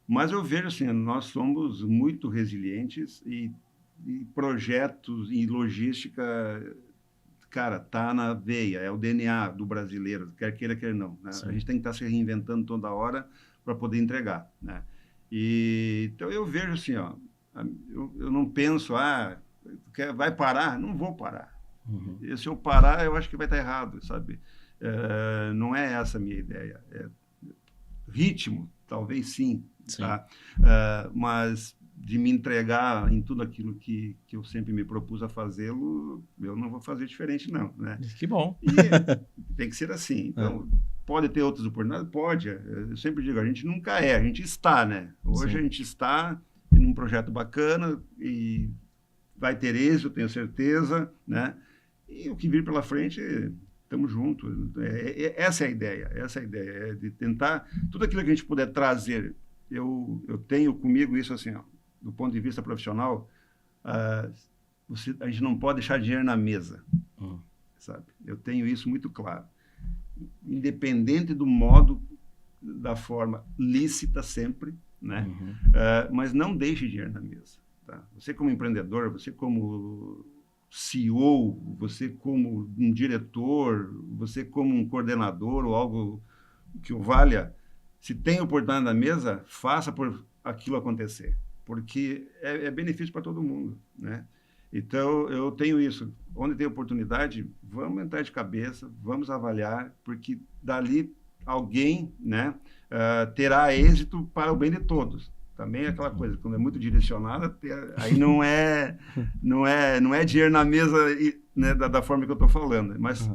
Mas eu vejo assim, nós somos muito resilientes e projetos e logística... Cara, tá na veia, é o DNA do brasileiro, quer queira, quer não. Né? A gente tem que estar se reinventando toda hora para poder entregar, né? Então, eu vejo assim, ó, eu não penso, vai parar? Não vou parar. E se eu parar, eu acho que vai estar errado, sabe? Não é essa a minha ideia. Ritmo, talvez sim. Tá? Mas... de me entregar em tudo aquilo que eu sempre me propus a fazê-lo, eu não vou fazer diferente, não, né? Que bom. E tem que ser assim. Então, pode ter outras oportunidades? Pode. Eu sempre digo, a gente nunca a gente está, né? Hoje a gente está em um projeto bacana e vai ter êxito, tenho certeza, né? E o que vir pela frente, estamos juntos. Essa é a ideia, de tentar, tudo aquilo que a gente puder trazer. Eu tenho comigo isso assim, ó, do ponto de vista profissional, a gente não pode deixar dinheiro na mesa, sabe? Eu tenho isso muito claro. Independente do modo, da forma lícita sempre, né? Mas não deixe dinheiro na mesa. Tá? Você como empreendedor, você como CEO, você como um diretor, você como um coordenador ou algo que o valha, se tem oportunidade na mesa, faça por aquilo acontecer. Porque é benefício para todo mundo, né? Então, eu tenho isso. Onde tem oportunidade, vamos entrar de cabeça, vamos avaliar, porque dali alguém, né, terá êxito para o bem de todos. Também é aquela coisa, quando é muito direcionada, aí não é dinheiro na mesa, né, da forma que eu estou falando, mas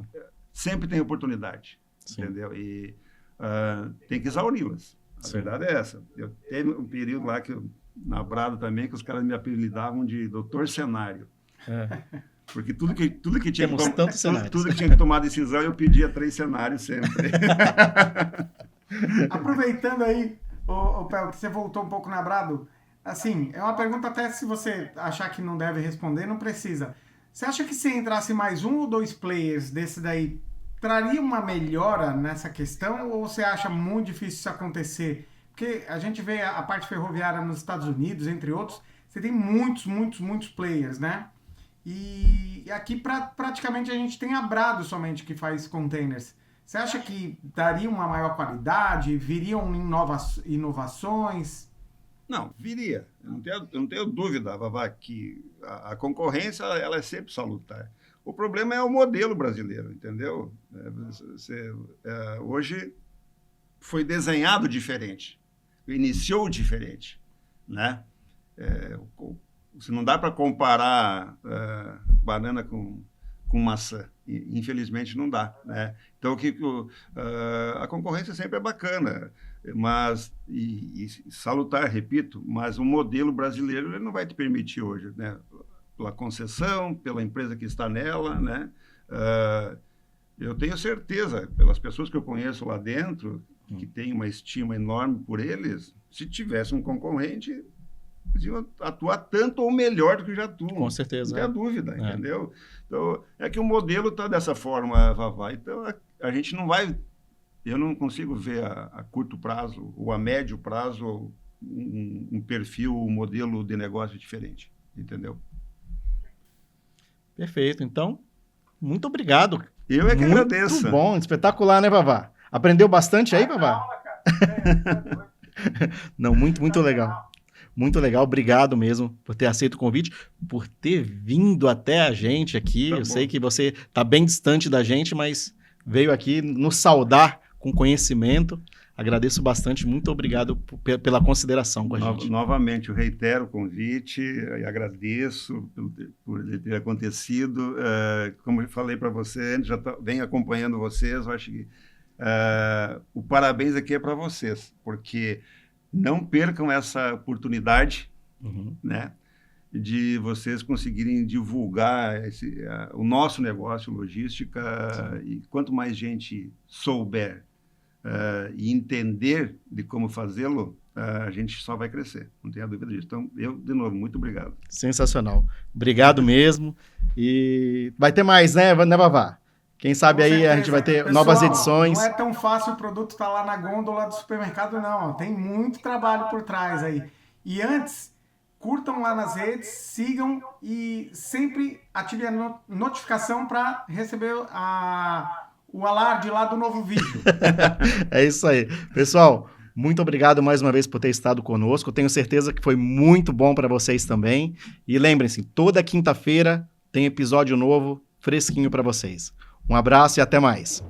sempre tem oportunidade, entendeu? E tem que exauri-las. A verdade é essa. Eu teve um período lá na Brado também, que os caras me apelidavam de Doutor Cenário. Porque tudo que tinha tudo que tinha que tomar decisão, eu pedia 3 cenários sempre. Aproveitando aí, Pel, que você voltou um pouco na Brado, assim, é uma pergunta até se você achar que não deve responder, não precisa. Você acha que se entrasse mais 1 ou 2 players desse daí, traria uma melhora nessa questão, ou você acha muito difícil isso acontecer? Porque a gente vê a parte ferroviária nos Estados Unidos, entre outros, você tem muitos players, né? E aqui praticamente a gente tem a Brado somente que faz containers. Você acha que daria uma maior qualidade? Viriam inovações? Não, viria. Eu não tenho dúvida, Vavá, que a concorrência ela é sempre salutar. O problema é o modelo brasileiro, entendeu? Hoje foi desenhado diferente, iniciou diferente, né? Você não dá para comparar banana com maçã. Infelizmente não dá, né? Então a concorrência sempre é bacana, mas e salutar, repito, mas o modelo brasileiro ele não vai te permitir hoje, né? Pela concessão, pela empresa que está nela, né? Eu tenho certeza, pelas pessoas que eu conheço lá dentro, que tem uma estima enorme por eles, se tivesse um concorrente, eles iam atuar tanto ou melhor do que já atuam. Com certeza. Não tem dúvida, entendeu? Então, é que o modelo está dessa forma, Vavá. Então, a gente não vai... Eu não consigo ver a curto prazo ou a médio prazo um perfil, um modelo de negócio diferente, entendeu? Perfeito. Então, muito obrigado. Eu é que muito agradeço. Muito bom, espetacular, né, Vavá? Aprendeu bastante aí, Vavá? Não, muito legal. Muito legal, obrigado mesmo por ter aceito o convite, por ter vindo até a gente aqui. Eu sei que você está bem distante da gente, mas veio aqui nos saudar com conhecimento. Agradeço bastante, muito obrigado pela consideração com a gente. Novamente, eu reitero o convite e agradeço por ele ter acontecido. Como eu falei para você, antes, já venho acompanhando vocês, eu acho que o parabéns aqui é para vocês, porque não percam essa oportunidade, né, de vocês conseguirem divulgar o nosso negócio, logística, e quanto mais gente souber e entender de como fazê-lo, a gente só vai crescer, não tenha dúvida disso. Então, de novo, muito obrigado. Sensacional. Obrigado mesmo. E vai ter mais, né, Vavá? Quem sabe aí a gente vai ter novas edições. Não é tão fácil o produto estar lá na gôndola do supermercado, não. Tem muito trabalho por trás aí. E antes, curtam lá nas redes, sigam e sempre ativem a notificação para receber o alarde lá do novo vídeo. É isso aí. Pessoal, muito obrigado mais uma vez por ter estado conosco. Tenho certeza que foi muito bom para vocês também. E lembrem-se, toda quinta-feira tem episódio novo, fresquinho para vocês. Um abraço e até mais.